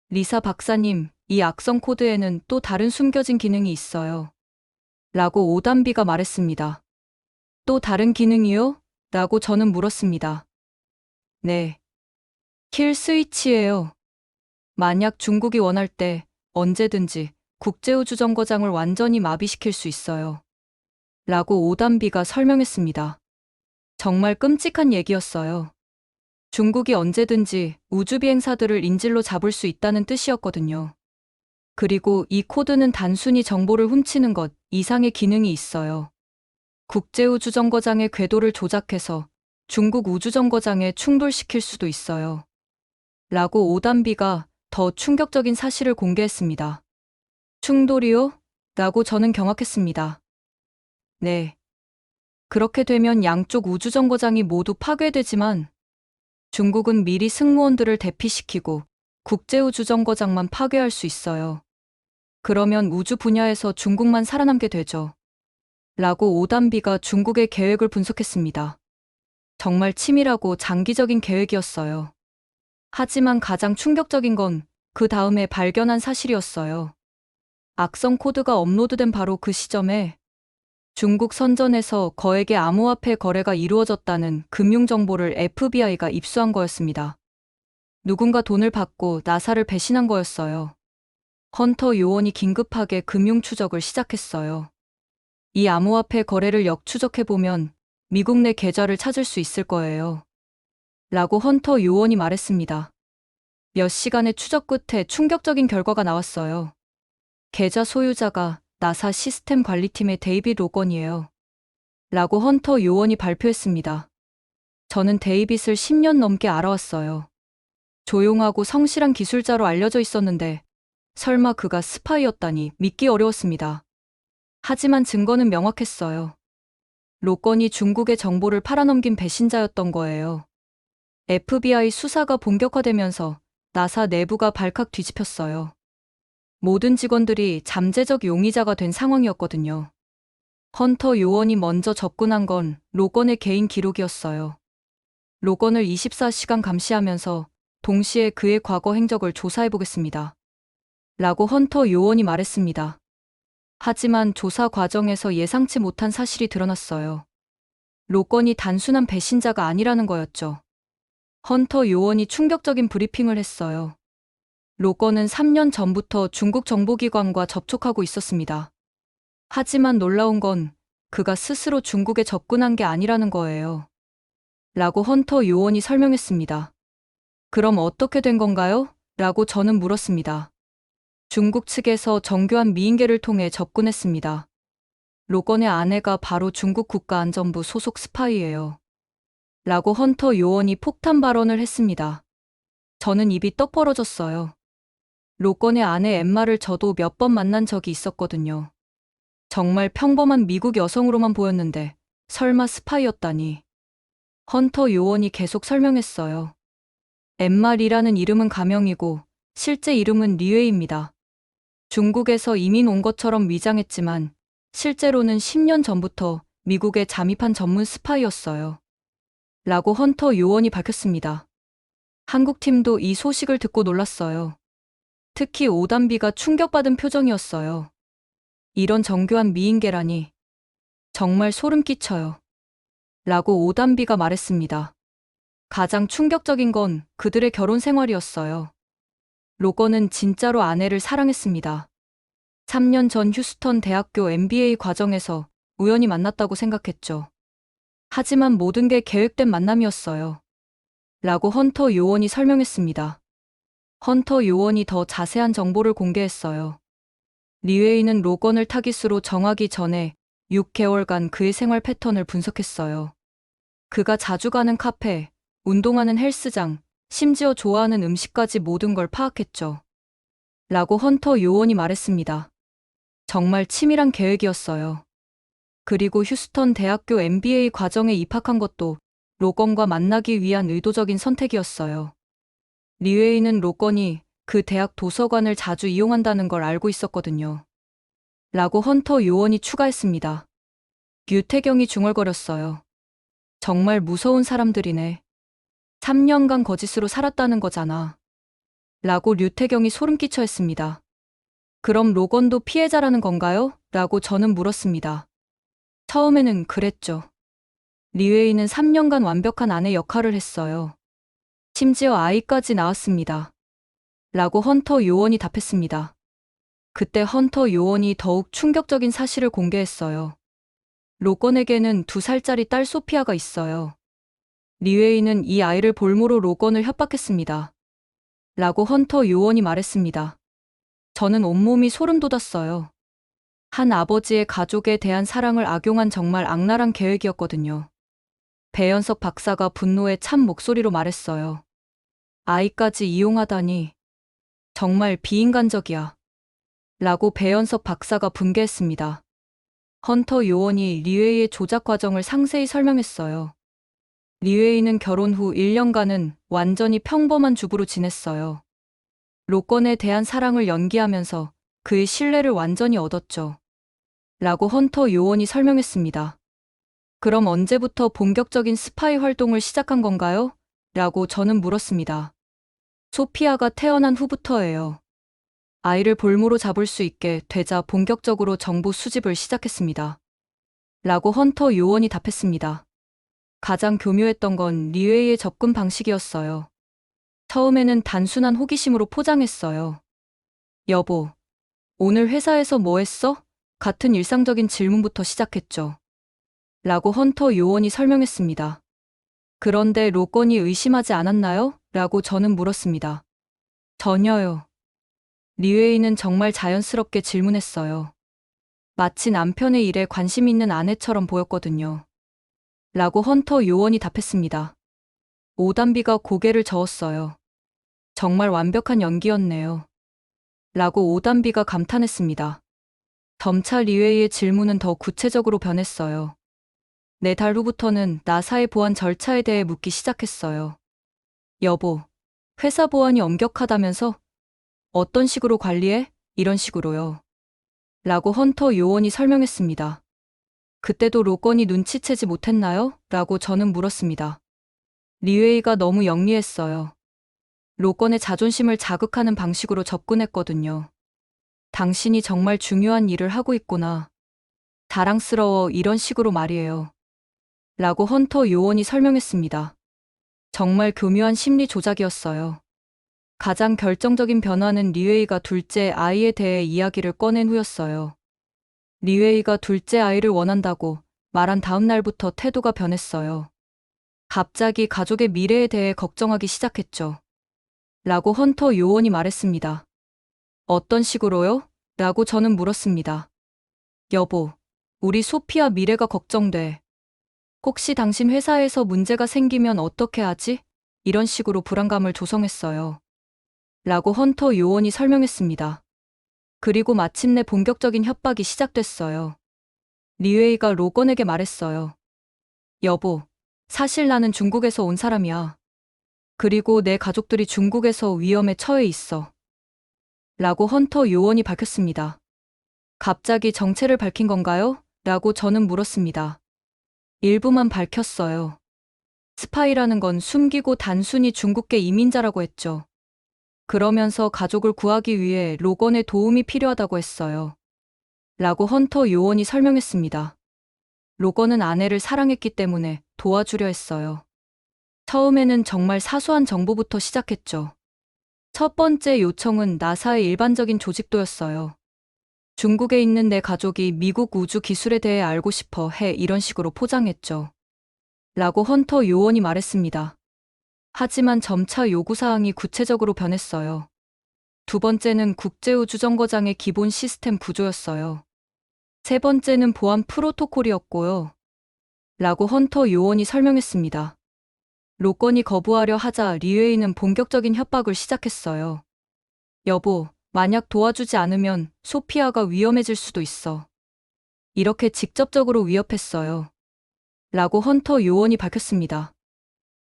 리사 박사님, 이 악성 코드에는 또 다른 숨겨진 기능이 있어요. 라고 오단비가 말했습니다. 또 다른 기능이요? 라고 저는 물었습니다. 네. 킬 스위치예요. 만약 중국이 원할 때 언제든지 국제우주정거장을 완전히 마비시킬 수 있어요. 라고 오단비가 설명했습니다. 정말 끔찍한 얘기였어요. 중국이 언제든지 우주비행사들을 인질로 잡을 수 있다는 뜻이었거든요. 그리고 이 코드는 단순히 정보를 훔치는 것 이상의 기능이 있어요. 국제우주정거장의 궤도를 조작해서 중국 우주정거장에 충돌시킬 수도 있어요. 라고 오단비가 더 충격적인 사실을 공개했습니다. 충돌이요? 라고 저는 경악했습니다. 네. 그렇게 되면 양쪽 우주정거장이 모두 파괴되지만 중국은 미리 승무원들을 대피시키고 국제우주정거장만 파괴할 수 있어요. 그러면 우주 분야에서 중국만 살아남게 되죠. 라고 오단비가 중국의 계획을 분석했습니다. 정말 치밀하고 장기적인 계획이었어요. 하지만 가장 충격적인 건 그 다음에 발견한 사실이었어요. 악성 코드가 업로드된 바로 그 시점에 중국 선전에서 거액의 암호화폐 거래가 이루어졌다는 금융정보를 FBI가 입수한 거였습니다. 누군가 돈을 받고 나사를 배신한 거였어요. 헌터 요원이 긴급하게 금융 추적을 시작했어요. 이 암호화폐 거래를 역추적해보면 미국 내 계좌를 찾을 수 있을 거예요. 라고 헌터 요원이 말했습니다. 몇 시간의 추적 끝에 충격적인 결과가 나왔어요. 계좌 소유자가 나사 시스템 관리팀의 데이빗 로건이에요. 라고 헌터 요원이 발표했습니다. 저는 데이빗을 10년 넘게 알아왔어요. 조용하고 성실한 기술자로 알려져 있었는데 설마 그가 스파이였다니 믿기 어려웠습니다. 하지만 증거는 명확했어요. 로건이 중국의 정보를 팔아넘긴 배신자였던 거예요. FBI 수사가 본격화되면서 나사 내부가 발칵 뒤집혔어요. 모든 직원들이 잠재적 용의자가 된 상황이었거든요. 헌터 요원이 먼저 접근한 건 로건의 개인 기록이었어요. 로건을 24시간 감시하면서 동시에 그의 과거 행적을 조사해보겠습니다. 라고 헌터 요원이 말했습니다. 하지만 조사 과정에서 예상치 못한 사실이 드러났어요. 로건이 단순한 배신자가 아니라는 거였죠. 헌터 요원이 충격적인 브리핑을 했어요. 로건은 3년 전부터 중국 정보기관과 접촉하고 있었습니다. 하지만 놀라운 건 그가 스스로 중국에 접근한 게 아니라는 거예요. 라고 헌터 요원이 설명했습니다. 그럼 어떻게 된 건가요? 라고 저는 물었습니다. 중국 측에서 정교한 미인계를 통해 접근했습니다. 로건의 아내가 바로 중국 국가안전부 소속 스파이예요. 라고 헌터 요원이 폭탄 발언을 했습니다. 저는 입이 떡 벌어졌어요. 로건의 아내 엠마를 저도 몇 번 만난 적이 있었거든요. 정말 평범한 미국 여성으로만 보였는데 설마 스파이였다니. 헌터 요원이 계속 설명했어요. 엠마 리라는 이름은 가명이고 실제 이름은 리웨이입니다. 중국에서 이민 온 것처럼 위장했지만 실제로는 10년 전부터 미국에 잠입한 전문 스파이였어요. 라고 헌터 요원이 밝혔습니다. 한국팀도 이 소식을 듣고 놀랐어요. 특히 오단비가 충격받은 표정이었어요. 이런 정교한 미인계라니. 정말 소름 끼쳐요. 라고 오단비가 말했습니다. 가장 충격적인 건 그들의 결혼 생활이었어요. 로건은 진짜로 아내를 사랑했습니다. 3년 전 휴스턴 대학교 MBA 과정에서 우연히 만났다고 생각했죠. 하지만 모든 게 계획된 만남이었어요. 라고 헌터 요원이 설명했습니다. 헌터 요원이 더 자세한 정보를 공개했어요. 리웨이는 로건을 타깃으로 정하기 전에 6개월간 그의 생활 패턴을 분석했어요. 그가 자주 가는 카페, 운동하는 헬스장, 심지어 좋아하는 음식까지 모든 걸 파악했죠. 라고 헌터 요원이 말했습니다. 정말 치밀한 계획이었어요. 그리고 휴스턴 대학교 MBA 과정에 입학한 것도 로건과 만나기 위한 의도적인 선택이었어요. 리웨이는 로건이 그 대학 도서관을 자주 이용한다는 걸 알고 있었거든요. 라고 헌터 요원이 추가했습니다. 유태경이 중얼거렸어요. 정말 무서운 사람들이네. 3년간 거짓으로 살았다는 거잖아. 라고 류태경이 소름 끼쳐 했습니다. 그럼 로건도 피해자라는 건가요? 라고 저는 물었습니다. 처음에는 그랬죠. 리웨이는 3년간 완벽한 아내 역할을 했어요. 심지어 아이까지 낳았습니다. 라고 헌터 요원이 답했습니다. 그때 헌터 요원이 더욱 충격적인 사실을 공개했어요. 로건에게는 2살짜리 딸 소피아가 있어요. 리웨이는 이 아이를 볼모로 로건을 협박했습니다. 라고 헌터 요원이 말했습니다. 저는 온몸이 소름 돋았어요. 한 아버지의 가족에 대한 사랑을 악용한 정말 악랄한 계획이었거든요. 배현석 박사가 분노에 찬 목소리로 말했어요. 아이까지 이용하다니. 정말 비인간적이야. 라고 배현석 박사가 분개했습니다. 헌터 요원이 리웨이의 조작 과정을 상세히 설명했어요. 리웨이는 결혼 후 1년간은 완전히 평범한 주부로 지냈어요. 로건에 대한 사랑을 연기하면서 그의 신뢰를 완전히 얻었죠. 라고 헌터 요원이 설명했습니다. 그럼 언제부터 본격적인 스파이 활동을 시작한 건가요? 라고 저는 물었습니다. 소피아가 태어난 후부터예요. 아이를 볼모로 잡을 수 있게 되자 본격적으로 정보 수집을 시작했습니다. 라고 헌터 요원이 답했습니다. 가장 교묘했던 건 리웨이의 접근 방식이었어요. 처음에는 단순한 호기심으로 포장했어요. 여보, 오늘 회사에서 뭐 했어? 같은 일상적인 질문부터 시작했죠. 라고 헌터 요원이 설명했습니다. 그런데 로건이 의심하지 않았나요? 라고 저는 물었습니다. 전혀요. 리웨이는 정말 자연스럽게 질문했어요. 마치 남편의 일에 관심 있는 아내처럼 보였거든요. 라고 헌터 요원이 답했습니다. 오담비가 고개를 저었어요. 정말 완벽한 연기였네요. 라고 오담비가 감탄했습니다. 점차 리웨이의 질문은 더 구체적으로 변했어요. 4달 후부터는 나사의 보안 절차에 대해 묻기 시작했어요. 여보, 회사 보안이 엄격하다면서? 어떤 식으로 관리해? 이런 식으로요. 라고 헌터 요원이 설명했습니다. 그때도 로건이 눈치채지 못했나요? 라고 저는 물었습니다. 리웨이가 너무 영리했어요. 로건의 자존심을 자극하는 방식으로 접근했거든요. 당신이 정말 중요한 일을 하고 있구나. 자랑스러워 이런 식으로 말이에요. 라고 헌터 요원이 설명했습니다. 정말 교묘한 심리 조작이었어요. 가장 결정적인 변화는 리웨이가 둘째 아이에 대해 이야기를 꺼낸 후였어요. 리웨이가 둘째 아이를 원한다고 말한 다음 날부터 태도가 변했어요. 갑자기 가족의 미래에 대해 걱정하기 시작했죠. 라고 헌터 요원이 말했습니다. 어떤 식으로요? 라고 저는 물었습니다. 여보, 우리 소피아 미래가 걱정돼. 혹시 당신 회사에서 문제가 생기면 어떻게 하지? 이런 식으로 불안감을 조성했어요. 라고 헌터 요원이 설명했습니다. 그리고 마침내 본격적인 협박이 시작됐어요. 리웨이가 로건에게 말했어요. 여보, 사실 나는 중국에서 온 사람이야. 그리고 내 가족들이 중국에서 위험에 처해 있어. 라고 헌터 요원이 밝혔습니다. 갑자기 정체를 밝힌 건가요? 라고 저는 물었습니다. 일부만 밝혔어요. 스파이라는 건 숨기고 단순히 중국계 이민자라고 했죠. 그러면서 가족을 구하기 위해 로건의 도움이 필요하다고 했어요. 라고 헌터 요원이 설명했습니다. 로건은 아내를 사랑했기 때문에 도와주려 했어요. 처음에는 정말 사소한 정보부터 시작했죠. 첫 번째 요청은 나사의 일반적인 조직도였어요. 중국에 있는 내 가족이 미국 우주 기술에 대해 알고 싶어 해 이런 식으로 포장했죠. 라고 헌터 요원이 말했습니다. 하지만 점차 요구사항이 구체적으로 변했어요. 두 번째는 국제우주정거장의 기본 시스템 구조였어요. 세 번째는 보안 프로토콜이었고요. 라고 헌터 요원이 설명했습니다. 로건이 거부하려 하자 리웨이는 본격적인 협박을 시작했어요. 여보, 만약 도와주지 않으면 소피아가 위험해질 수도 있어. 이렇게 직접적으로 위협했어요. 라고 헌터 요원이 밝혔습니다.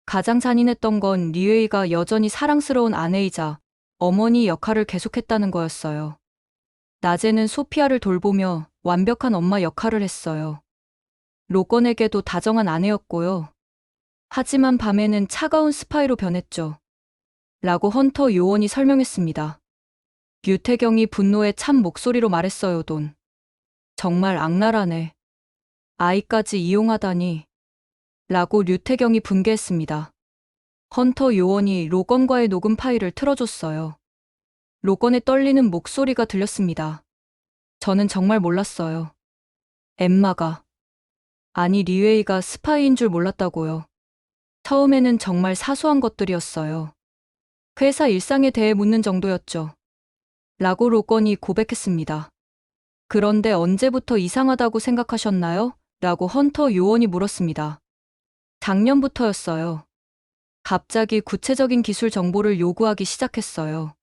가장 잔인했던 건 리웨이가 여전히 사랑스러운 아내이자 어머니 역할을 계속했다는 거였어요. 낮에는 소피아를 돌보며 완벽한 엄마 역할을 했어요. 로건에게도 다정한 아내였고요. 하지만 밤에는 차가운 스파이로 변했죠. 라고 헌터 요원이 설명했습니다. 류태경이 분노에 찬 목소리로 말했어요. 돈. 정말 악랄하네. 아이까지 이용하다니. 라고 류태경이 분개했습니다. 헌터 요원이 로건과의 녹음 파일을 틀어줬어요. 로건의 떨리는 목소리가 들렸습니다. 저는 정말 몰랐어요. 엠마가. 아니 리웨이가 스파이인 줄 몰랐다고요. 처음에는 정말 사소한 것들이었어요. 회사 일상에 대해 묻는 정도였죠. 라고 로건이 고백했습니다. 그런데 언제부터 이상하다고 생각하셨나요? 라고 헌터 요원이 물었습니다. 작년부터였어요. 갑자기 구체적인 기술 정보를 요구하기 시작했어요.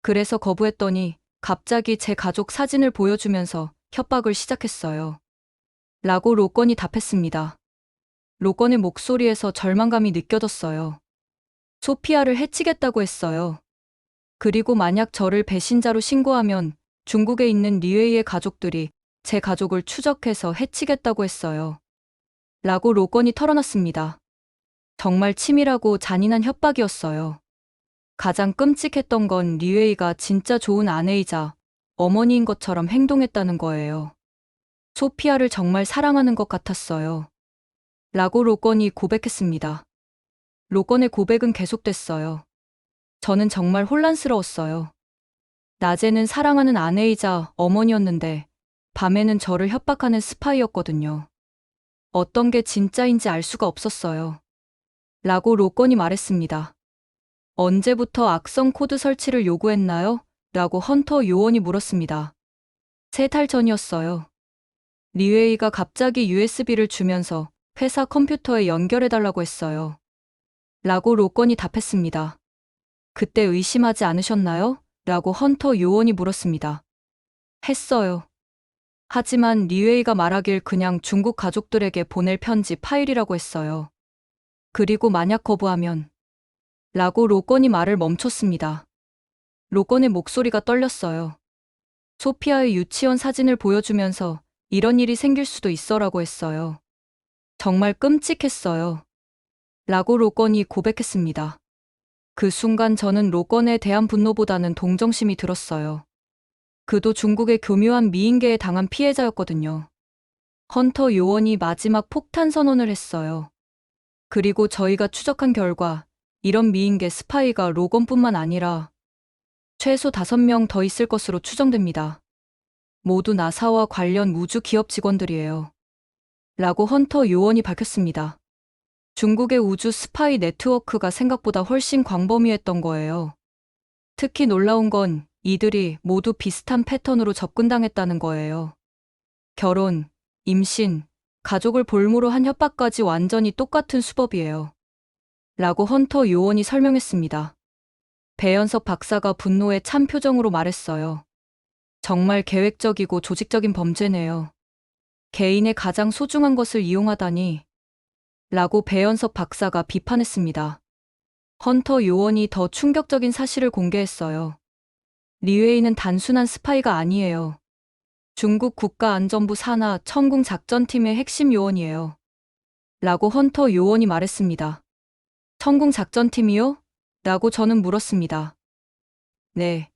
그래서 거부했더니 갑자기 제 가족 사진을 보여주면서 협박을 시작했어요. 라고 로건이 답했습니다. 로건의 목소리에서 절망감이 느껴졌어요. 소피아를 해치겠다고 했어요. 그리고 만약 저를 배신자로 신고하면 중국에 있는 리웨이의 가족들이 제 가족을 추적해서 해치겠다고 했어요. 라고 로건이 털어놨습니다. 정말 치밀하고 잔인한 협박이었어요. 가장 끔찍했던 건 리웨이가 진짜 좋은 아내이자 어머니인 것처럼 행동했다는 거예요. 소피아를 정말 사랑하는 것 같았어요. 라고 로건이 고백했습니다. 로건의 고백은 계속됐어요. 저는 정말 혼란스러웠어요. 낮에는 사랑하는 아내이자 어머니였는데 밤에는 저를 협박하는 스파이였거든요. 어떤 게 진짜인지 알 수가 없었어요. 라고 로건이 말했습니다. 언제부터 악성 코드 설치를 요구했나요? 라고 헌터 요원이 물었습니다. 3달 전이었어요. 리웨이가 갑자기 USB를 주면서 회사 컴퓨터에 연결해달라고 했어요. 라고 로건이 답했습니다. 그때 의심하지 않으셨나요? 라고 헌터 요원이 물었습니다. 했어요. 하지만 리웨이가 말하길 그냥 중국 가족들에게 보낼 편지 파일이라고 했어요. 그리고 만약 거부하면 라고 로건이 말을 멈췄습니다. 로건의 목소리가 떨렸어요. 소피아의 유치원 사진을 보여주면서 이런 일이 생길 수도 있어라고 했어요. 정말 끔찍했어요. 라고 로건이 고백했습니다. 그 순간 저는 로건에 대한 분노보다는 동정심이 들었어요. 그도 중국의 교묘한 미인계에 당한 피해자였거든요. 헌터 요원이 마지막 폭탄 선언을 했어요. 그리고 저희가 추적한 결과 이런 미인계 스파이가 로건뿐만 아니라 최소 5명 더 있을 것으로 추정됩니다. 모두 나사와 관련 우주 기업 직원들이에요. 라고 헌터 요원이 밝혔습니다. 중국의 우주 스파이 네트워크가 생각보다 훨씬 광범위했던 거예요. 특히 놀라운 건 이들이 모두 비슷한 패턴으로 접근당했다는 거예요. 결혼, 임신, 가족을 볼모로 한 협박까지 완전히 똑같은 수법이에요. 라고 헌터 요원이 설명했습니다. 배연석 박사가 분노에 찬 표정으로 말했어요. 정말 계획적이고 조직적인 범죄네요. 개인의 가장 소중한 것을 이용하다니. 라고 배연석 박사가 비판했습니다. 헌터 요원이 더 충격적인 사실을 공개했어요. 리웨이는 단순한 스파이가 아니에요. 중국 국가안전부 산하 청궁 작전팀의 핵심 요원이에요. 라고 헌터 요원이 말했습니다. 청궁 작전팀이요? 라고 저는 물었습니다. 네.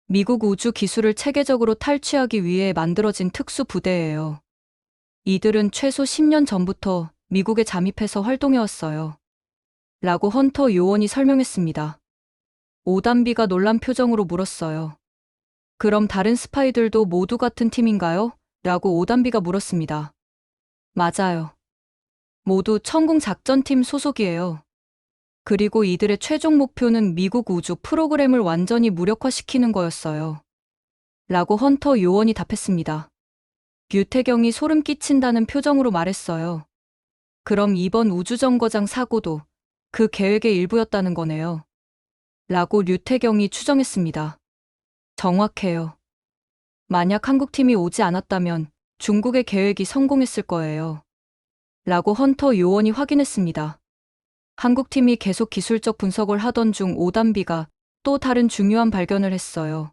미국 우주 기술을 체계적으로 탈취하기 위해 만들어진 특수 부대예요. 이들은 최소 10년 전부터 미국에 잠입해서 활동해왔어요. 라고 헌터 요원이 설명했습니다. 오단비가 놀란 표정으로 물었어요. 그럼 다른 스파이들도 모두 같은 팀인가요? 라고 오단비가 물었습니다. 맞아요. 모두 천궁 작전팀 소속이에요. 그리고 이들의 최종 목표는 미국 우주 프로그램을 완전히 무력화시키는 거였어요. 라고 헌터 요원이 답했습니다. 류태경이 소름 끼친다는 표정으로 말했어요. 그럼 이번 우주정거장 사고도 그 계획의 일부였다는 거네요. 라고 류태경이 추정했습니다. 정확해요. 만약 한국팀이 오지 않았다면 중국의 계획이 성공했을 거예요. 라고 헌터 요원이 확인했습니다. 한국팀이 계속 기술적 분석을 하던 중 오단비가 또 다른 중요한 발견을 했어요.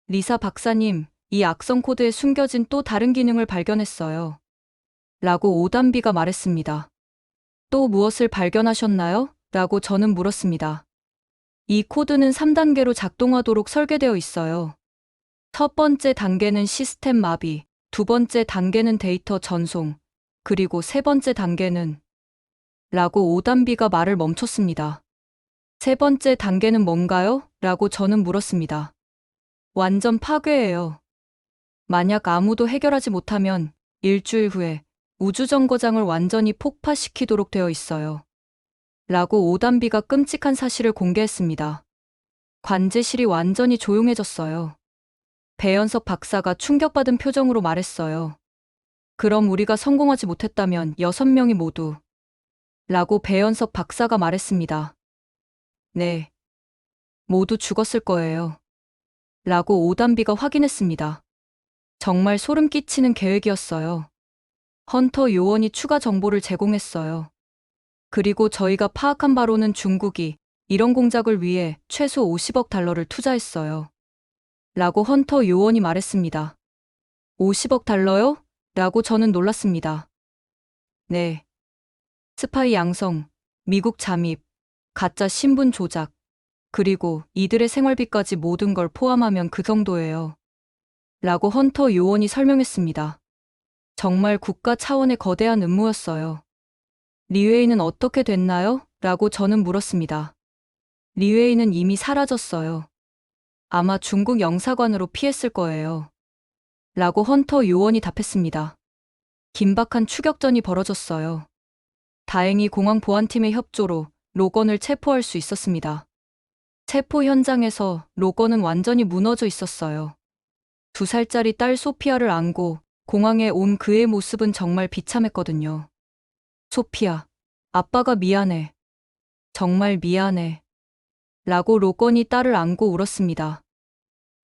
리사 박사님, 이 악성 코드에 숨겨진 또 다른 기능을 발견했어요. 라고 오단비가 말했습니다. 또 무엇을 발견하셨나요? 라고 저는 물었습니다. 이 코드는 3단계로 작동하도록 설계되어 있어요. 첫 번째 단계는 시스템 마비, 두 번째 단계는 데이터 전송, 그리고 세 번째 단계는 라고 오단비가 말을 멈췄습니다. 세 번째 단계는 뭔가요? 라고 저는 물었습니다. 완전 파괴예요. 만약 아무도 해결하지 못하면 일주일 후에 우주정거장을 완전히 폭파시키도록 되어 있어요. 라고 오단비가 끔찍한 사실을 공개했습니다. 관제실이 완전히 조용해졌어요. 배연석 박사가 충격받은 표정으로 말했어요. 그럼 우리가 성공하지 못했다면 6명이 모두 라고 배연석 박사가 말했습니다. 네. 모두 죽었을 거예요. 라고 오단비가 확인했습니다. 정말 소름 끼치는 계획이었어요. 헌터 요원이 추가 정보를 제공했어요. 그리고 저희가 파악한 바로는 중국이 이런 공작을 위해 최소 50억 달러를 투자했어요. 라고 헌터 요원이 말했습니다. 50억 달러요? 라고 저는 놀랐습니다. 네. 스파이 양성, 미국 잠입, 가짜 신분 조작, 그리고 이들의 생활비까지 모든 걸 포함하면 그 정도예요. 라고 헌터 요원이 설명했습니다. 정말 국가 차원의 거대한 음모였어요. 리웨이는 어떻게 됐나요? 라고 저는 물었습니다. 리웨이는 이미 사라졌어요. 아마 중국 영사관으로 피했을 거예요. 라고 헌터 요원이 답했습니다. 긴박한 추격전이 벌어졌어요. 다행히 공항 보안팀의 협조로 로건을 체포할 수 있었습니다. 체포 현장에서 로건은 완전히 무너져 있었어요. 2살짜리 딸 소피아를 안고 공항에 온 그의 모습은 정말 비참했거든요. 소피아, 아빠가 미안해. 정말 미안해. 라고 로건이 딸을 안고 울었습니다.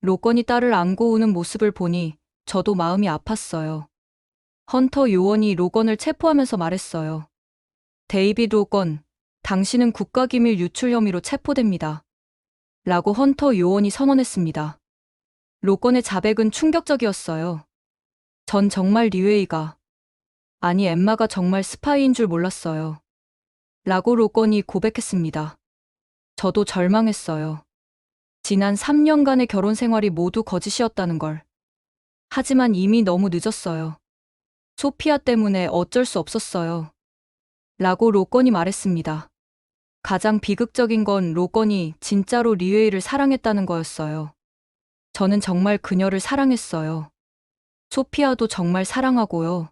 로건이 딸을 안고 우는 모습을 보니 저도 마음이 아팠어요. 헌터 요원이 로건을 체포하면서 말했어요. 데이비드 로건, 당신은 국가기밀 유출 혐의로 체포됩니다. 라고 헌터 요원이 선언했습니다. 로건의 자백은 충격적이었어요. 전 정말 리웨이가, 아니 엠마가 정말 스파이인 줄 몰랐어요. 라고 로건이 고백했습니다. 저도 절망했어요. 지난 3년간의 결혼 생활이 모두 거짓이었다는 걸. 하지만 이미 너무 늦었어요. 소피아 때문에 어쩔 수 없었어요. 라고 로건이 말했습니다. 가장 비극적인 건 로건이 진짜로 리웨이를 사랑했다는 거였어요. 저는 정말 그녀를 사랑했어요. 소피아도 정말 사랑하고요.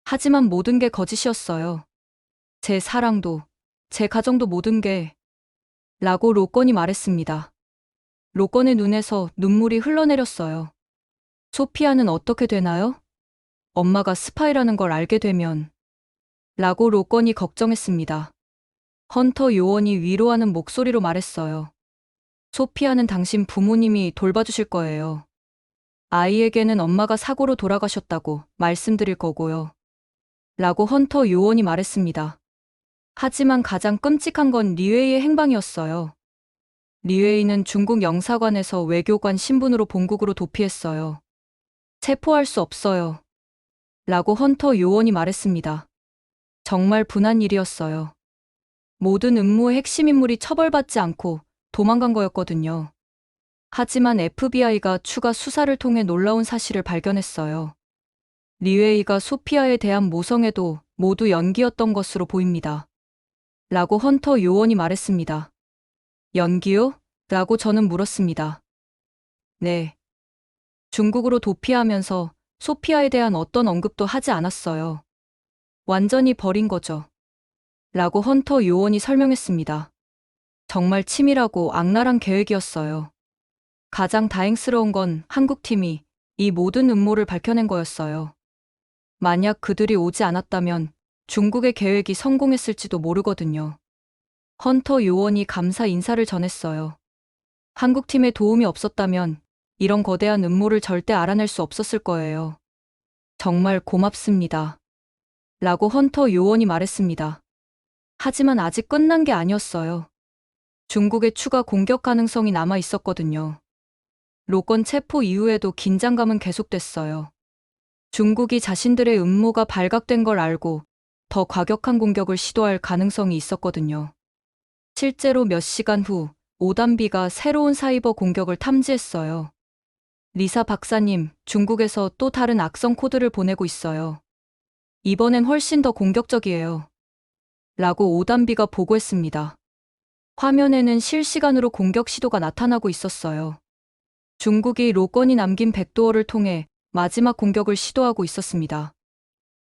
하지만 모든 게 거짓이었어요. 제 사랑도, 제 가정도 모든 게 라고 로건이 말했습니다. 로건의 눈에서 눈물이 흘러내렸어요. 소피아는 어떻게 되나요? 엄마가 스파이라는 걸 알게 되면 라고 로건이 걱정했습니다. 헌터 요원이 위로하는 목소리로 말했어요. 소피아는 당신 부모님이 돌봐주실 거예요. 아이에게는 엄마가 사고로 돌아가셨다고 말씀드릴 거고요. 라고 헌터 요원이 말했습니다. 하지만 가장 끔찍한 건 리웨이의 행방이었어요. 리웨이는 중국 영사관에서 외교관 신분으로 본국으로 도피했어요. 체포할 수 없어요. 라고 헌터 요원이 말했습니다. 정말 분한 일이었어요. 모든 음모의 핵심 인물이 처벌받지 않고 도망간 거였거든요. 하지만 FBI가 추가 수사를 통해 놀라운 사실을 발견했어요. 리웨이가 소피아에 대한 모성애도 모두 연기였던 것으로 보입니다. 라고 헌터 요원이 말했습니다. 연기요? 라고 저는 물었습니다. 네. 중국으로 도피하면서 소피아에 대한 어떤 언급도 하지 않았어요. 완전히 버린 거죠. 라고 헌터 요원이 설명했습니다. 정말 치밀하고 악랄한 계획이었어요. 가장 다행스러운 건 한국팀이 이 모든 음모를 밝혀낸 거였어요. 만약 그들이 오지 않았다면 중국의 계획이 성공했을지도 모르거든요. 헌터 요원이 감사 인사를 전했어요. 한국팀의 도움이 없었다면 이런 거대한 음모를 절대 알아낼 수 없었을 거예요. 정말 고맙습니다. 라고 헌터 요원이 말했습니다. 하지만 아직 끝난 게 아니었어요. 중국의 추가 공격 가능성이 남아 있었거든요. 로건 체포 이후에도 긴장감은 계속됐어요. 중국이 자신들의 음모가 발각된 걸 알고 더 과격한 공격을 시도할 가능성이 있었거든요. 실제로 몇 시간 후 오단비가 새로운 사이버 공격을 탐지했어요. 리사 박사님, 중국에서 또 다른 악성 코드를 보내고 있어요. 이번엔 훨씬 더 공격적이에요. 라고 오단비가 보고했습니다. 화면에는 실시간으로 공격 시도가 나타나고 있었어요. 중국이 로건이 남긴 백도어를 통해 마지막 공격을 시도하고 있었습니다.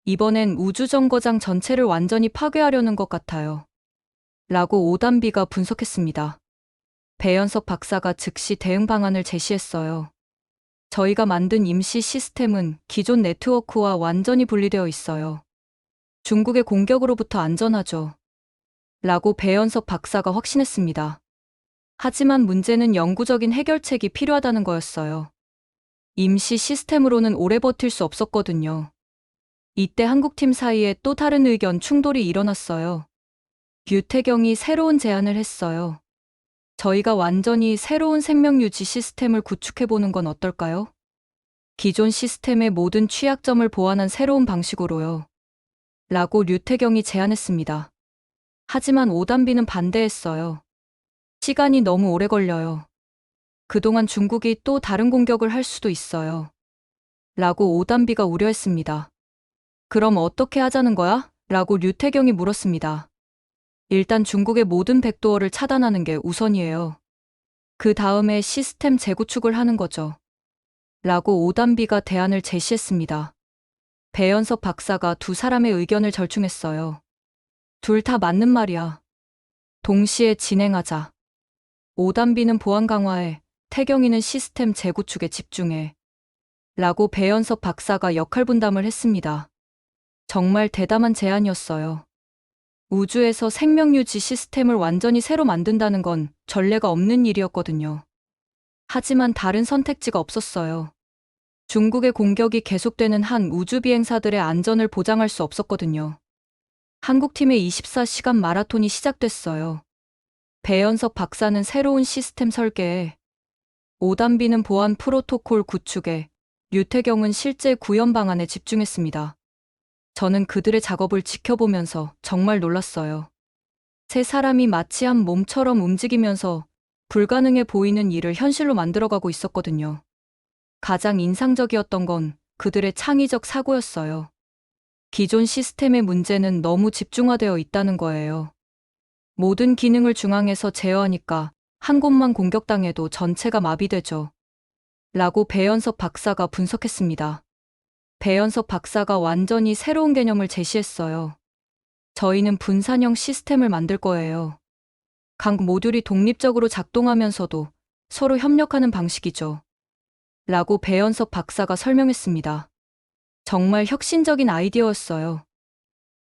이번엔 우주정거장 전체를 완전히 파괴하려는 것 같아요. 라고 오단비가 분석했습니다. 배현석 박사가 즉시 대응 방안을 제시했어요. 저희가 만든 임시 시스템은 기존 네트워크와 완전히 분리되어 있어요. 중국의 공격으로부터 안전하죠. 라고 배현석 박사가 확신했습니다. 하지만 문제는 영구적인 해결책이 필요하다는 거였어요. 임시 시스템으로는 오래 버틸 수 없었거든요. 이때 한국팀 사이에 또 다른 의견 충돌이 일어났어요. 류태경이 새로운 제안을 했어요. 저희가 완전히 새로운 생명유지 시스템을 구축해보는 건 어떨까요? 기존 시스템의 모든 취약점을 보완한 새로운 방식으로요. 라고 류태경이 제안했습니다. 하지만 오단비는 반대했어요. 시간이 너무 오래 걸려요. 그동안 중국이 또 다른 공격을 할 수도 있어요. 라고 오단비가 우려했습니다. 그럼 어떻게 하자는 거야? 라고 류태경이 물었습니다. 일단 중국의 모든 백도어를 차단하는 게 우선이에요. 그 다음에 시스템 재구축을 하는 거죠. 라고 오단비가 대안을 제시했습니다. 배현석 박사가 두 사람의 의견을 절충했어요. 둘 다 맞는 말이야. 동시에 진행하자. 오단비는 보안 강화에, 태경이는 시스템 재구축에 집중해. 라고 배현석 박사가 역할 분담을 했습니다. 정말 대담한 제안이었어요. 우주에서 생명유지 시스템을 완전히 새로 만든다는 건 전례가 없는 일이었거든요. 하지만 다른 선택지가 없었어요. 중국의 공격이 계속되는 한 우주 비행사들의 안전을 보장할 수 없었거든요. 한국팀의 24시간 마라톤이 시작됐어요. 배현석 박사는 새로운 시스템 설계에, 오단비는 보안 프로토콜 구축에, 류태경은 실제 구현 방안에 집중했습니다. 저는 그들의 작업을 지켜보면서 정말 놀랐어요. 세 사람이 마치 한 몸처럼 움직이면서 불가능해 보이는 일을 현실로 만들어가고 있었거든요. 가장 인상적이었던 건 그들의 창의적 사고였어요. 기존 시스템의 문제는 너무 집중화되어 있다는 거예요. 모든 기능을 중앙에서 제어하니까 한 곳만 공격당해도 전체가 마비되죠. 라고 배현석 박사가 분석했습니다. 배현석 박사가 완전히 새로운 개념을 제시했어요. 저희는 분산형 시스템을 만들 거예요. 각 모듈이 독립적으로 작동하면서도 서로 협력하는 방식이죠. 라고 배현석 박사가 설명했습니다. 정말 혁신적인 아이디어였어요.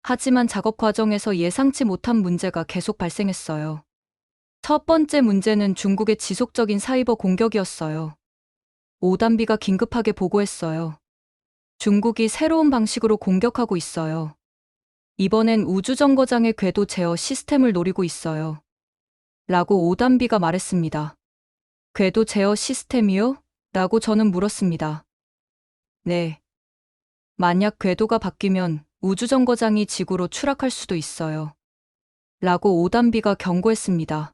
하지만 작업 과정에서 예상치 못한 문제가 계속 발생했어요. 첫 번째 문제는 중국의 지속적인 사이버 공격이었어요. 오단비가 긴급하게 보고했어요. 중국이 새로운 방식으로 공격하고 있어요. 이번엔 우주정거장의 궤도 제어 시스템을 노리고 있어요. 라고 오단비가 말했습니다. 궤도 제어 시스템이요? 라고 저는 물었습니다. 네. 만약 궤도가 바뀌면 우주정거장이 지구로 추락할 수도 있어요. 라고 오단비가 경고했습니다.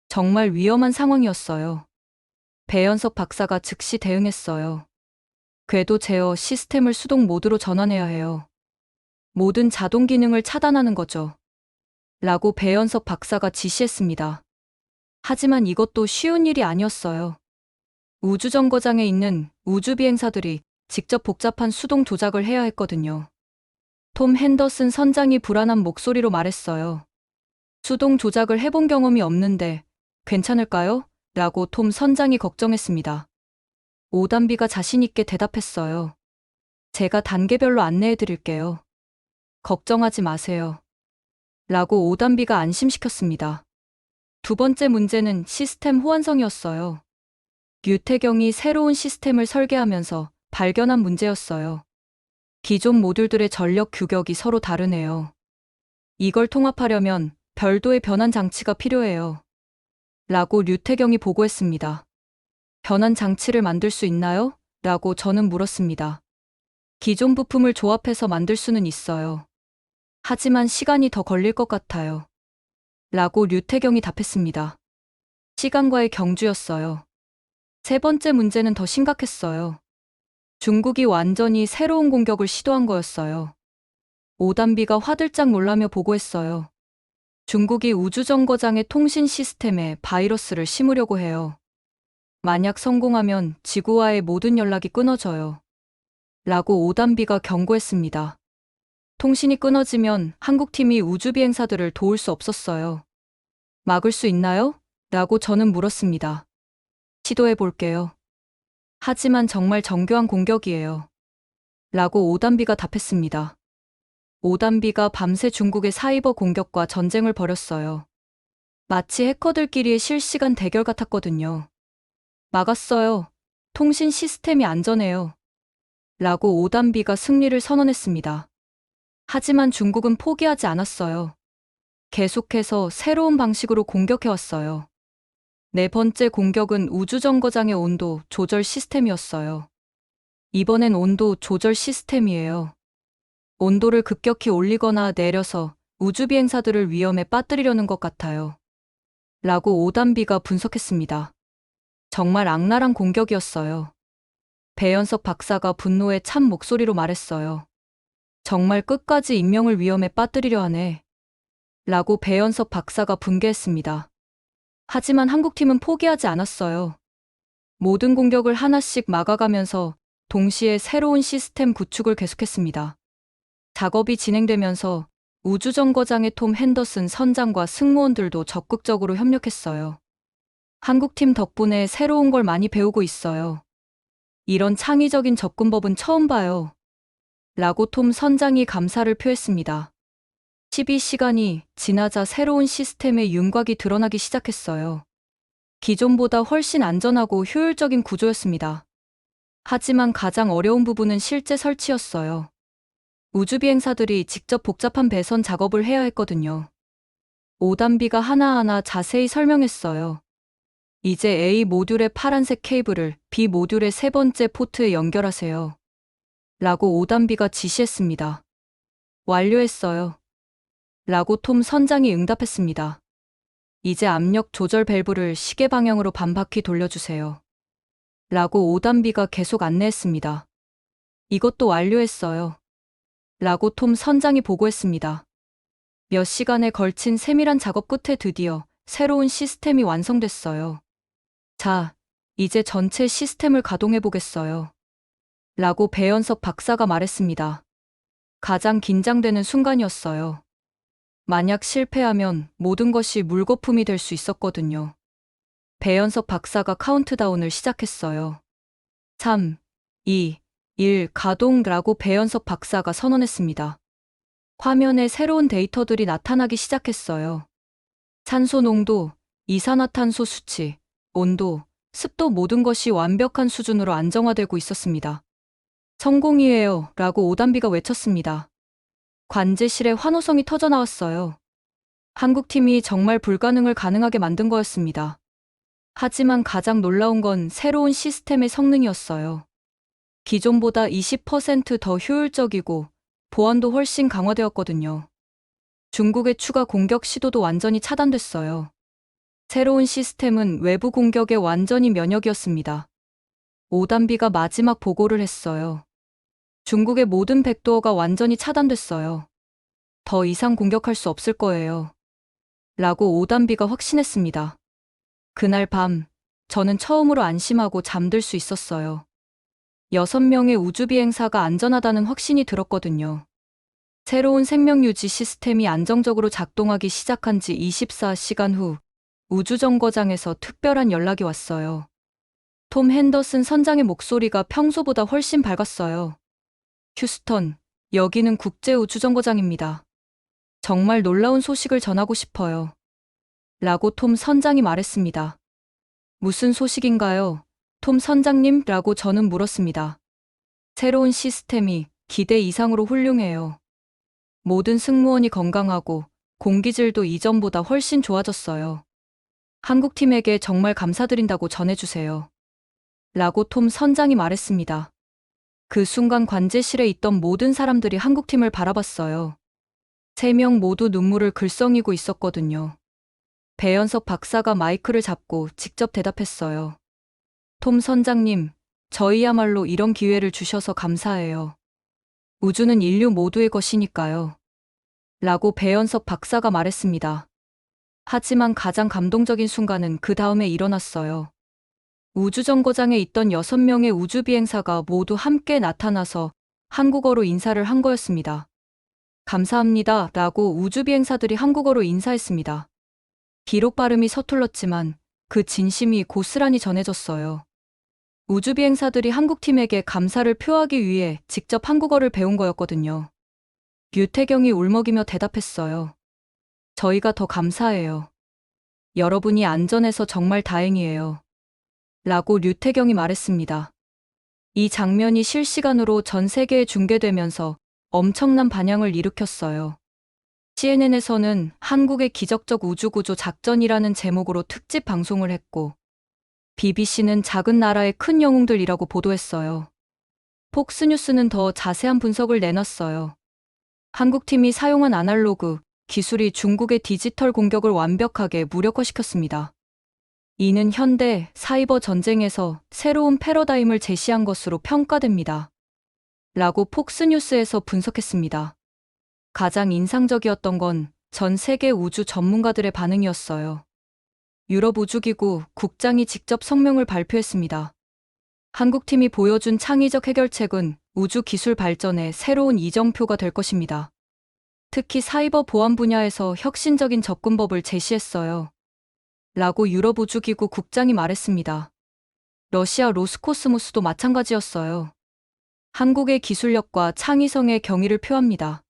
정말 위험한 상황이었어요. 배현석 박사가 즉시 대응했어요. 궤도 제어 시스템을 수동 모드로 전환해야 해요. 모든 자동 기능을 차단하는 거죠. 라고 배현석 박사가 지시했습니다. 하지만 이것도 쉬운 일이 아니었어요. 우주정거장에 있는 우주비행사들이 직접 복잡한 수동 조작을 해야 했거든요. 톰 핸더슨 선장이 불안한 목소리로 말했어요. 수동 조작을 해본 경험이 없는데 괜찮을까요? 라고 톰 선장이 걱정했습니다. 오담비가 자신있게 대답했어요. 제가 단계별로 안내해 드릴게요. 걱정하지 마세요. 라고 오담비가 안심시켰습니다. 두 번째 문제는 시스템 호환성이었어요. 류태경이 새로운 시스템을 설계하면서 발견한 문제였어요. 기존 모듈들의 전력 규격이 서로 다르네요. 이걸 통합하려면 별도의 변환 장치가 필요해요. 라고 류태경이 보고했습니다. 변환 장치를 만들 수 있나요? 라고 저는 물었습니다. 기존 부품을 조합해서 만들 수는 있어요. 하지만 시간이 더 걸릴 것 같아요. 라고 류태경이 답했습니다. 시간과의 경주였어요. 세 번째 문제는 더 심각했어요. 중국이 완전히 새로운 공격을 시도한 거였어요. 오담비가 화들짝 놀라며 보고했어요. 중국이 우주정거장의 통신 시스템에 바이러스를 심으려고 해요. 만약 성공하면 지구와의 모든 연락이 끊어져요. 라고 오담비가 경고했습니다. 통신이 끊어지면 한국팀이 우주비행사들을 도울 수 없었어요. 막을 수 있나요? 라고 저는 물었습니다. 시도해 볼게요. 하지만 정말 정교한 공격이에요. 라고 오담비가 답했습니다. 오담비가 밤새 중국의 사이버 공격과 전쟁을 벌였어요. 마치 해커들끼리의 실시간 대결 같았거든요. 막았어요. 통신 시스템이 안전해요. 라고 오담비가 승리를 선언했습니다. 하지만 중국은 포기하지 않았어요. 계속해서 새로운 방식으로 공격해왔어요. 네 번째 공격은 우주정거장의 온도 조절 시스템이었어요. 이번엔 온도 조절 시스템이에요. 온도를 급격히 올리거나 내려서 우주비행사들을 위험에 빠뜨리려는 것 같아요. 라고 오담비가 분석했습니다. 정말 악랄한 공격이었어요. 배현석 박사가 분노에 찬 목소리로 말했어요. 정말 끝까지 인명을 위험에 빠뜨리려 하네. 라고 배현석 박사가 분개했습니다. 하지만 한국팀은 포기하지 않았어요. 모든 공격을 하나씩 막아가면서 동시에 새로운 시스템 구축을 계속했습니다. 작업이 진행되면서 우주정거장의 톰 핸더슨 선장과 승무원들도 적극적으로 협력했어요. 한국팀 덕분에 새로운 걸 많이 배우고 있어요. 이런 창의적인 접근법은 처음 봐요. 라고 톰 선장이 감사를 표했습니다. 12시간이 지나자 새로운 시스템의 윤곽이 드러나기 시작했어요. 기존보다 훨씬 안전하고 효율적인 구조였습니다. 하지만 가장 어려운 부분은 실제 설치였어요. 우주비행사들이 직접 복잡한 배선 작업을 해야 했거든요. 오담비가 하나하나 자세히 설명했어요. 이제 A 모듈의 파란색 케이블을 B 모듈의 세 번째 포트에 연결하세요. 라고 오담비가 지시했습니다. 완료했어요. 라고 톰 선장이 응답했습니다. 이제 압력 조절 밸브를 시계 방향으로 반바퀴 돌려주세요. 라고 오담비가 계속 안내했습니다. 이것도 완료했어요. 라고 톰 선장이 보고했습니다. 몇 시간에 걸친 세밀한 작업 끝에 드디어 새로운 시스템이 완성됐어요. 자, 이제 전체 시스템을 가동해 보겠어요. 라고 배현석 박사가 말했습니다. 가장 긴장되는 순간이었어요. 만약 실패하면 모든 것이 물거품이 될 수 있었거든요. 배현석 박사가 카운트다운을 시작했어요. 3, 2, 1 가동라고 배현석 박사가 선언했습니다. 화면에 새로운 데이터들이 나타나기 시작했어요. 산소 농도, 이산화탄소 수치, 온도, 습도 모든 것이 완벽한 수준으로 안정화되고 있었습니다. 성공이에요 라고 오담비가 외쳤습니다. 관제실에 환호성이 터져나왔어요. 한국팀이 정말 불가능을 가능하게 만든 거였습니다. 하지만 가장 놀라운 건 새로운 시스템의 성능이었어요. 기존보다 20%더 효율적이고 보안도 훨씬 강화되었거든요. 중국의 추가 공격 시도도 완전히 차단됐어요. 새로운 시스템은 외부 공격에 완전히 면역이었습니다. 오담비가 마지막 보고를 했어요. 중국의 모든 백도어가 완전히 차단됐어요. 더 이상 공격할 수 없을 거예요. 라고 오단비가 확신했습니다. 그날 밤, 저는 처음으로 안심하고 잠들 수 있었어요. 6명의 우주비행사가 안전하다는 확신이 들었거든요. 새로운 생명유지 시스템이 안정적으로 작동하기 시작한 지 24시간 후 우주정거장에서 특별한 연락이 왔어요. 톰 핸더슨 선장의 목소리가 평소보다 훨씬 밝았어요. 휴스턴, 여기는 국제우주정거장입니다. 정말 놀라운 소식을 전하고 싶어요. 라고 톰 선장이 말했습니다. 무슨 소식인가요? 톰 선장님? 라고 저는 물었습니다. 새로운 시스템이 기대 이상으로 훌륭해요. 모든 승무원이 건강하고 공기질도 이전보다 훨씬 좋아졌어요. 한국팀에게 정말 감사드린다고 전해주세요. 라고 톰 선장이 말했습니다. 그 순간 관제실에 있던 모든 사람들이 한국팀을 바라봤어요. 3명 모두 눈물을 글썽이고 있었거든요. 배현석 박사가 마이크를 잡고 직접 대답했어요. 톰 선장님, 저희야말로 이런 기회를 주셔서 감사해요. 우주는 인류 모두의 것이니까요. 라고 배현석 박사가 말했습니다. 하지만 가장 감동적인 순간은 그 다음에 일어났어요. 우주정거장에 있던 6명의 우주비행사가 모두 함께 나타나서 한국어로 인사를 한 거였습니다. 감사합니다. 라고 우주비행사들이 한국어로 인사했습니다. 비록 발음이 서툴렀지만 그 진심이 고스란히 전해졌어요. 우주비행사들이 한국팀에게 감사를 표하기 위해 직접 한국어를 배운 거였거든요. 류태경이 울먹이며 대답했어요. 저희가 더 감사해요. 여러분이 안전해서 정말 다행이에요. 라고 류태경이 말했습니다. 이 장면이 실시간으로 전 세계에 중계되면서 엄청난 반향을 일으켰어요. CNN에서는 한국의 기적적 우주구조 작전이라는 제목으로 특집 방송을 했고, BBC는 작은 나라의 큰 영웅들이라고 보도했어요. 폭스뉴스는 더 자세한 분석을 내놨어요. 한국팀이 사용한 아날로그 기술이 중국의 디지털 공격을 완벽하게 무력화시켰습니다. 이는 현대 사이버 전쟁에서 새로운 패러다임을 제시한 것으로 평가됩니다. 라고 폭스뉴스에서 분석했습니다. 가장 인상적이었던 건 전 세계 우주 전문가들의 반응이었어요. 유럽 우주기구 국장이 직접 성명을 발표했습니다. 한국팀이 보여준 창의적 해결책은 우주 기술 발전의 새로운 이정표가 될 것입니다. 특히 사이버 보안 분야에서 혁신적인 접근법을 제시했어요. 라고 유럽 우주기구 국장이 말했습니다. 러시아 로스코스모스도 마찬가지였어요. 한국의 기술력과 창의성의 경의를 표합니다.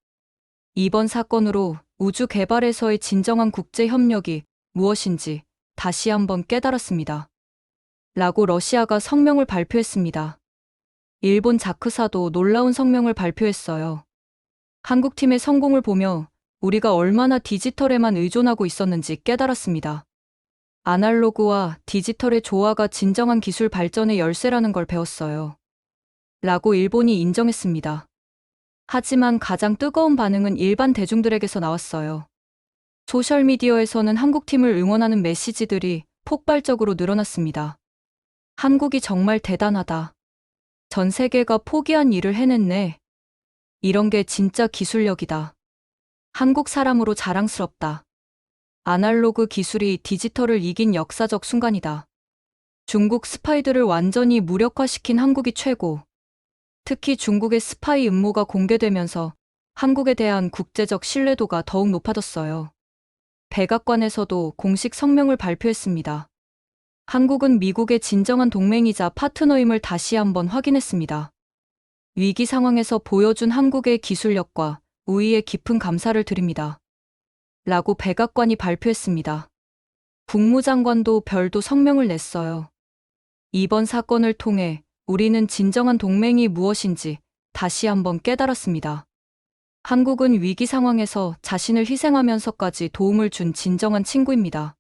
이번 사건으로 우주 개발에서의 진정한 국제 협력이 무엇인지 다시 한번 깨달았습니다. 라고 러시아가 성명을 발표했습니다. 일본 자크사도 놀라운 성명을 발표했어요. 한국팀의 성공을 보며 우리가 얼마나 디지털에만 의존하고 있었는지 깨달았습니다. 아날로그와 디지털의 조화가 진정한 기술 발전의 열쇠라는 걸 배웠어요. 라고 일본이 인정했습니다. 하지만 가장 뜨거운 반응은 일반 대중들에게서 나왔어요. 소셜미디어에서는 한국팀을 응원하는 메시지들이 폭발적으로 늘어났습니다. 한국이 정말 대단하다. 전 세계가 포기한 일을 해냈네. 이런 게 진짜 기술력이다. 한국 사람으로 자랑스럽다. 아날로그 기술이 디지털을 이긴 역사적 순간이다. 중국 스파이들을 완전히 무력화시킨 한국이 최고. 특히 중국의 스파이 음모가 공개되면서 한국에 대한 국제적 신뢰도가 더욱 높아졌어요. 백악관에서도 공식 성명을 발표했습니다. 한국은 미국의 진정한 동맹이자 파트너임을 다시 한번 확인했습니다. 위기 상황에서 보여준 한국의 기술력과 우위에 깊은 감사를 드립니다. 라고 백악관이 발표했습니다. 국무장관도 별도 성명을 냈어요. 이번 사건을 통해 우리는 진정한 동맹이 무엇인지 다시 한번 깨달았습니다. 한국은 위기 상황에서 자신을 희생하면서까지 도움을 준 진정한 친구입니다.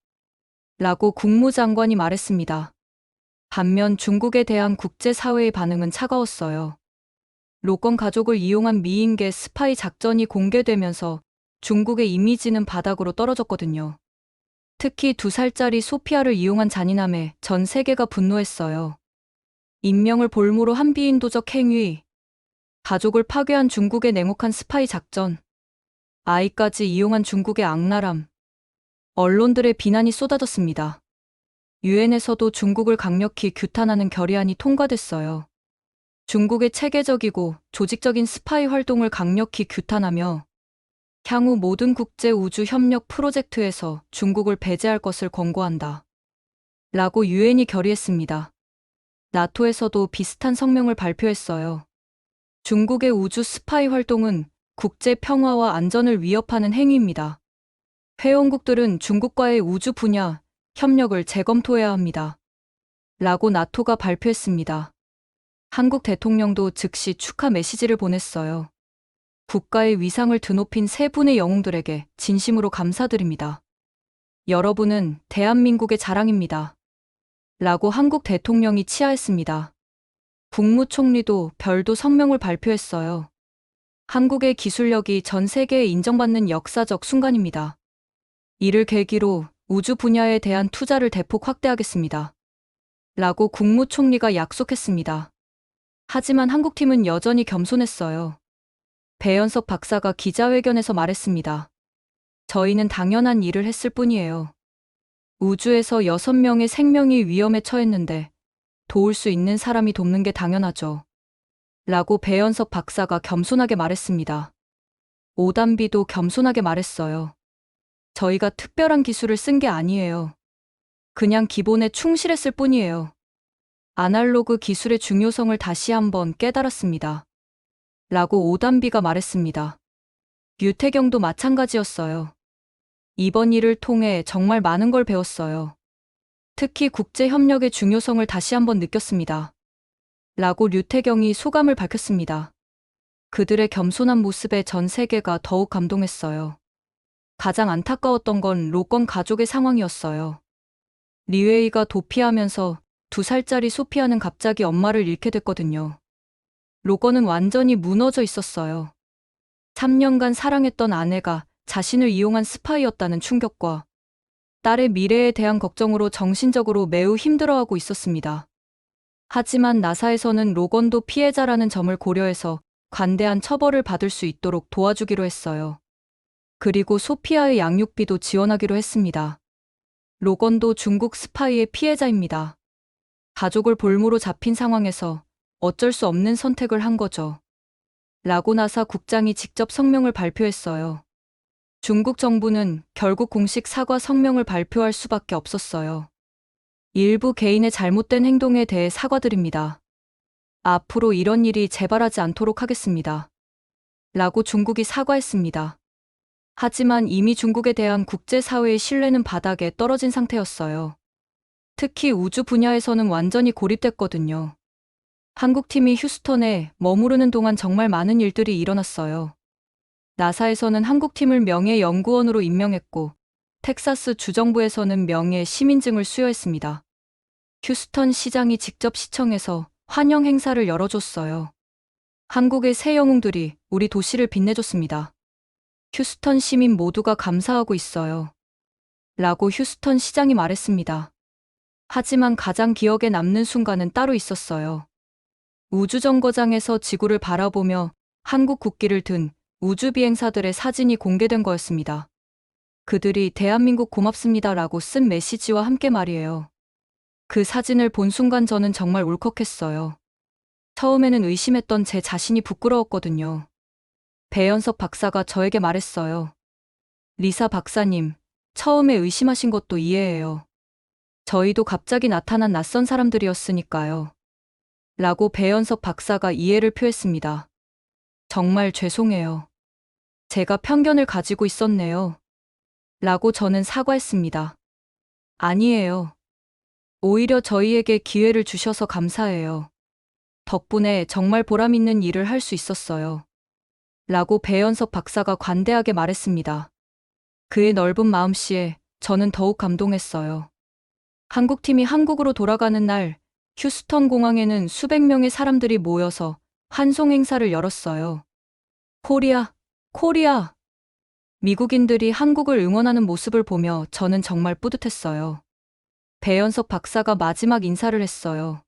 라고 국무장관이 말했습니다. 반면 중국에 대한 국제사회의 반응은 차가웠어요. 로건 가족을 이용한 미인계 스파이 작전이 공개되면서 중국의 이미지는 바닥으로 떨어졌거든요. 특히 2살짜리 소피아를 이용한 잔인함에 전 세계가 분노했어요. 인명을 볼모로 한 비인도적 행위, 가족을 파괴한 중국의 냉혹한 스파이 작전, 아이까지 이용한 중국의 악랄함. 언론들의 비난이 쏟아졌습니다. 유엔에서도 중국을 강력히 규탄하는 결의안이 통과됐어요. 중국의 체계적이고 조직적인 스파이 활동을 강력히 규탄하며 향후 모든 국제 우주 협력 프로젝트에서 중국을 배제할 것을 권고한다. 라고 유엔이 결의했습니다. 나토에서도 비슷한 성명을 발표했어요. 중국의 우주 스파이 활동은 국제 평화와 안전을 위협하는 행위입니다. 회원국들은 중국과의 우주 분야 협력을 재검토해야 합니다. 라고 나토가 발표했습니다. 한국 대통령도 즉시 축하 메시지를 보냈어요. 국가의 위상을 드높인 세 분의 영웅들에게 진심으로 감사드립니다. 여러분은 대한민국의 자랑입니다. 라고 한국 대통령이 치하했습니다. 국무총리도 별도 성명을 발표했어요. 한국의 기술력이 전 세계에 인정받는 역사적 순간입니다. 이를 계기로 우주 분야에 대한 투자를 대폭 확대하겠습니다. 라고 국무총리가 약속했습니다. 하지만 한국팀은 여전히 겸손했어요. 배현석 박사가 기자회견에서 말했습니다. 저희는 당연한 일을 했을 뿐이에요. 우주에서 6명의 생명이 위험에 처했는데 도울 수 있는 사람이 돕는 게 당연하죠. 라고 배현석 박사가 겸손하게 말했습니다. 오단비도 겸손하게 말했어요. 저희가 특별한 기술을 쓴 게 아니에요. 그냥 기본에 충실했을 뿐이에요. 아날로그 기술의 중요성을 다시 한번 깨달았습니다. 라고 오단비가 말했습니다. 유태경도 마찬가지였어요. 이번 일을 통해 정말 많은 걸 배웠어요. 특히 국제협력의 중요성을 다시 한번 느꼈습니다. 라고 류태경이 소감을 밝혔습니다. 그들의 겸손한 모습에 전 세계가 더욱 감동했어요. 가장 안타까웠던 건 로건 가족의 상황이었어요. 리웨이가 도피하면서 2살짜리 소피아는 갑자기 엄마를 잃게 됐거든요. 로건은 완전히 무너져 있었어요. 3년간 사랑했던 아내가 자신을 이용한 스파이였다는 충격과 딸의 미래에 대한 걱정으로 정신적으로 매우 힘들어하고 있었습니다. 하지만 나사에서는 로건도 피해자라는 점을 고려해서 관대한 처벌을 받을 수 있도록 도와주기로 했어요. 그리고 소피아의 양육비도 지원하기로 했습니다. 로건도 중국 스파이의 피해자입니다. 가족을 볼모로 잡힌 상황에서 어쩔 수 없는 선택을 한 거죠. 라고 나사 국장이 직접 성명을 발표했어요. 중국 정부는 결국 공식 사과 성명을 발표할 수밖에 없었어요. 일부 개인의 잘못된 행동에 대해 사과드립니다. 앞으로 이런 일이 재발하지 않도록 하겠습니다. 라고 중국이 사과했습니다. 하지만 이미 중국에 대한 국제사회의 신뢰는 바닥에 떨어진 상태였어요. 특히 우주 분야에서는 완전히 고립됐거든요. 한국팀이 휴스턴에 머무르는 동안 정말 많은 일들이 일어났어요. 나사에서는 한국팀을 명예 연구원으로 임명했고, 텍사스 주정부에서는 명예 시민증을 수여했습니다. 휴스턴 시장이 직접 시청에서 환영 행사를 열어줬어요. 한국의 새 영웅들이 우리 도시를 빛내줬습니다. 휴스턴 시민 모두가 감사하고 있어요. 라고 휴스턴 시장이 말했습니다. 하지만 가장 기억에 남는 순간은 따로 있었어요. 우주정거장에서 지구를 바라보며 한국 국기를 든 우주비행사들의 사진이 공개된 거였습니다. 그들이 대한민국 고맙습니다라고 쓴 메시지와 함께 말이에요. 그 사진을 본 순간 저는 정말 울컥했어요. 처음에는 의심했던 제 자신이 부끄러웠거든요. 배현석 박사가 저에게 말했어요. 리사 박사님, 처음에 의심하신 것도 이해해요. 저희도 갑자기 나타난 낯선 사람들이었으니까요. 라고 배현석 박사가 이해를 표했습니다. 정말 죄송해요. 제가 편견을 가지고 있었네요. 라고 저는 사과했습니다. 아니에요. 오히려 저희에게 기회를 주셔서 감사해요. 덕분에 정말 보람 있는 일을 할 수 있었어요. 라고 배현석 박사가 관대하게 말했습니다. 그의 넓은 마음씨에 저는 더욱 감동했어요. 한국팀이 한국으로 돌아가는 날, 휴스턴 공항에는 수백 명의 사람들이 모여서 환송 행사를 열었어요. 코리아, 코리아! 미국인들이 한국을 응원하는 모습을 보며 저는 정말 뿌듯했어요. 배현석 박사가 마지막 인사를 했어요.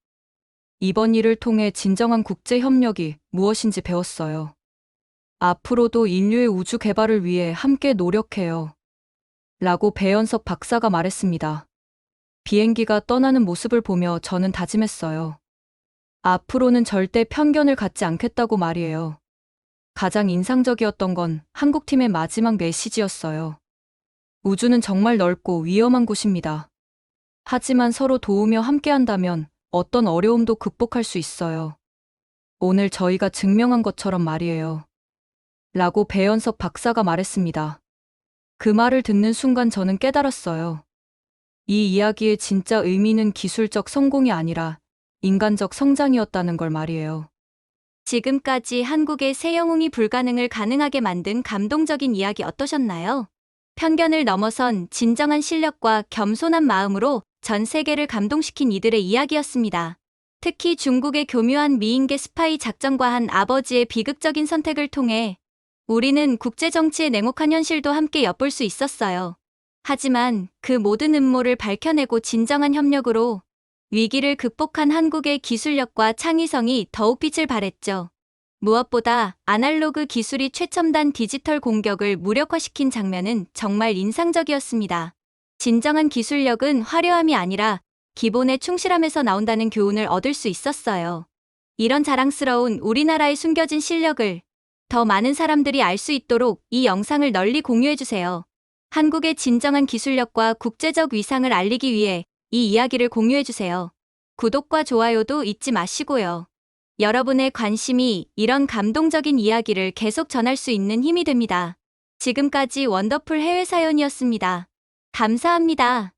이번 일을 통해 진정한 국제 협력이 무엇인지 배웠어요. 앞으로도 인류의 우주 개발을 위해 함께 노력해요. 라고 배현석 박사가 말했습니다. 비행기가 떠나는 모습을 보며 저는 다짐했어요. 앞으로는 절대 편견을 갖지 않겠다고 말이에요. 가장 인상적이었던 건 한국팀의 마지막 메시지였어요. 우주는 정말 넓고 위험한 곳입니다. 하지만 서로 도우며 함께한다면 어떤 어려움도 극복할 수 있어요. 오늘 저희가 증명한 것처럼 말이에요. 라고 배현석 박사가 말했습니다. 그 말을 듣는 순간 저는 깨달았어요. 이 이야기의 진짜 의미는 기술적 성공이 아니라 인간적 성장이었다는 걸 말이에요. 지금까지 한국의 새 영웅이 불가능을 가능하게 만든 감동적인 이야기 어떠셨나요? 편견을 넘어선 진정한 실력과 겸손한 마음으로 전 세계를 감동시킨 이들의 이야기였습니다. 특히 중국의 교묘한 미인계 스파이 작전과 한 아버지의 비극적인 선택을 통해 우리는 국제 정치의 냉혹한 현실도 함께 엿볼 수 있었어요. 하지만 그 모든 음모를 밝혀내고 진정한 협력으로 위기를 극복한 한국의 기술력과 창의성이 더욱 빛을 발했죠. 무엇보다 아날로그 기술이 최첨단 디지털 공격을 무력화시킨 장면은 정말 인상적이었습니다. 진정한 기술력은 화려함이 아니라 기본에 충실함에서 나온다는 교훈을 얻을 수 있었어요. 이런 자랑스러운 우리나라의 숨겨진 실력을 더 많은 사람들이 알 수 있도록 이 영상을 널리 공유해주세요. 한국의 진정한 기술력과 국제적 위상을 알리기 위해 이 이야기를 공유해주세요. 구독과 좋아요도 잊지 마시고요. 여러분의 관심이 이런 감동적인 이야기를 계속 전할 수 있는 힘이 됩니다. 지금까지 원더풀 해외 사연이었습니다. 감사합니다.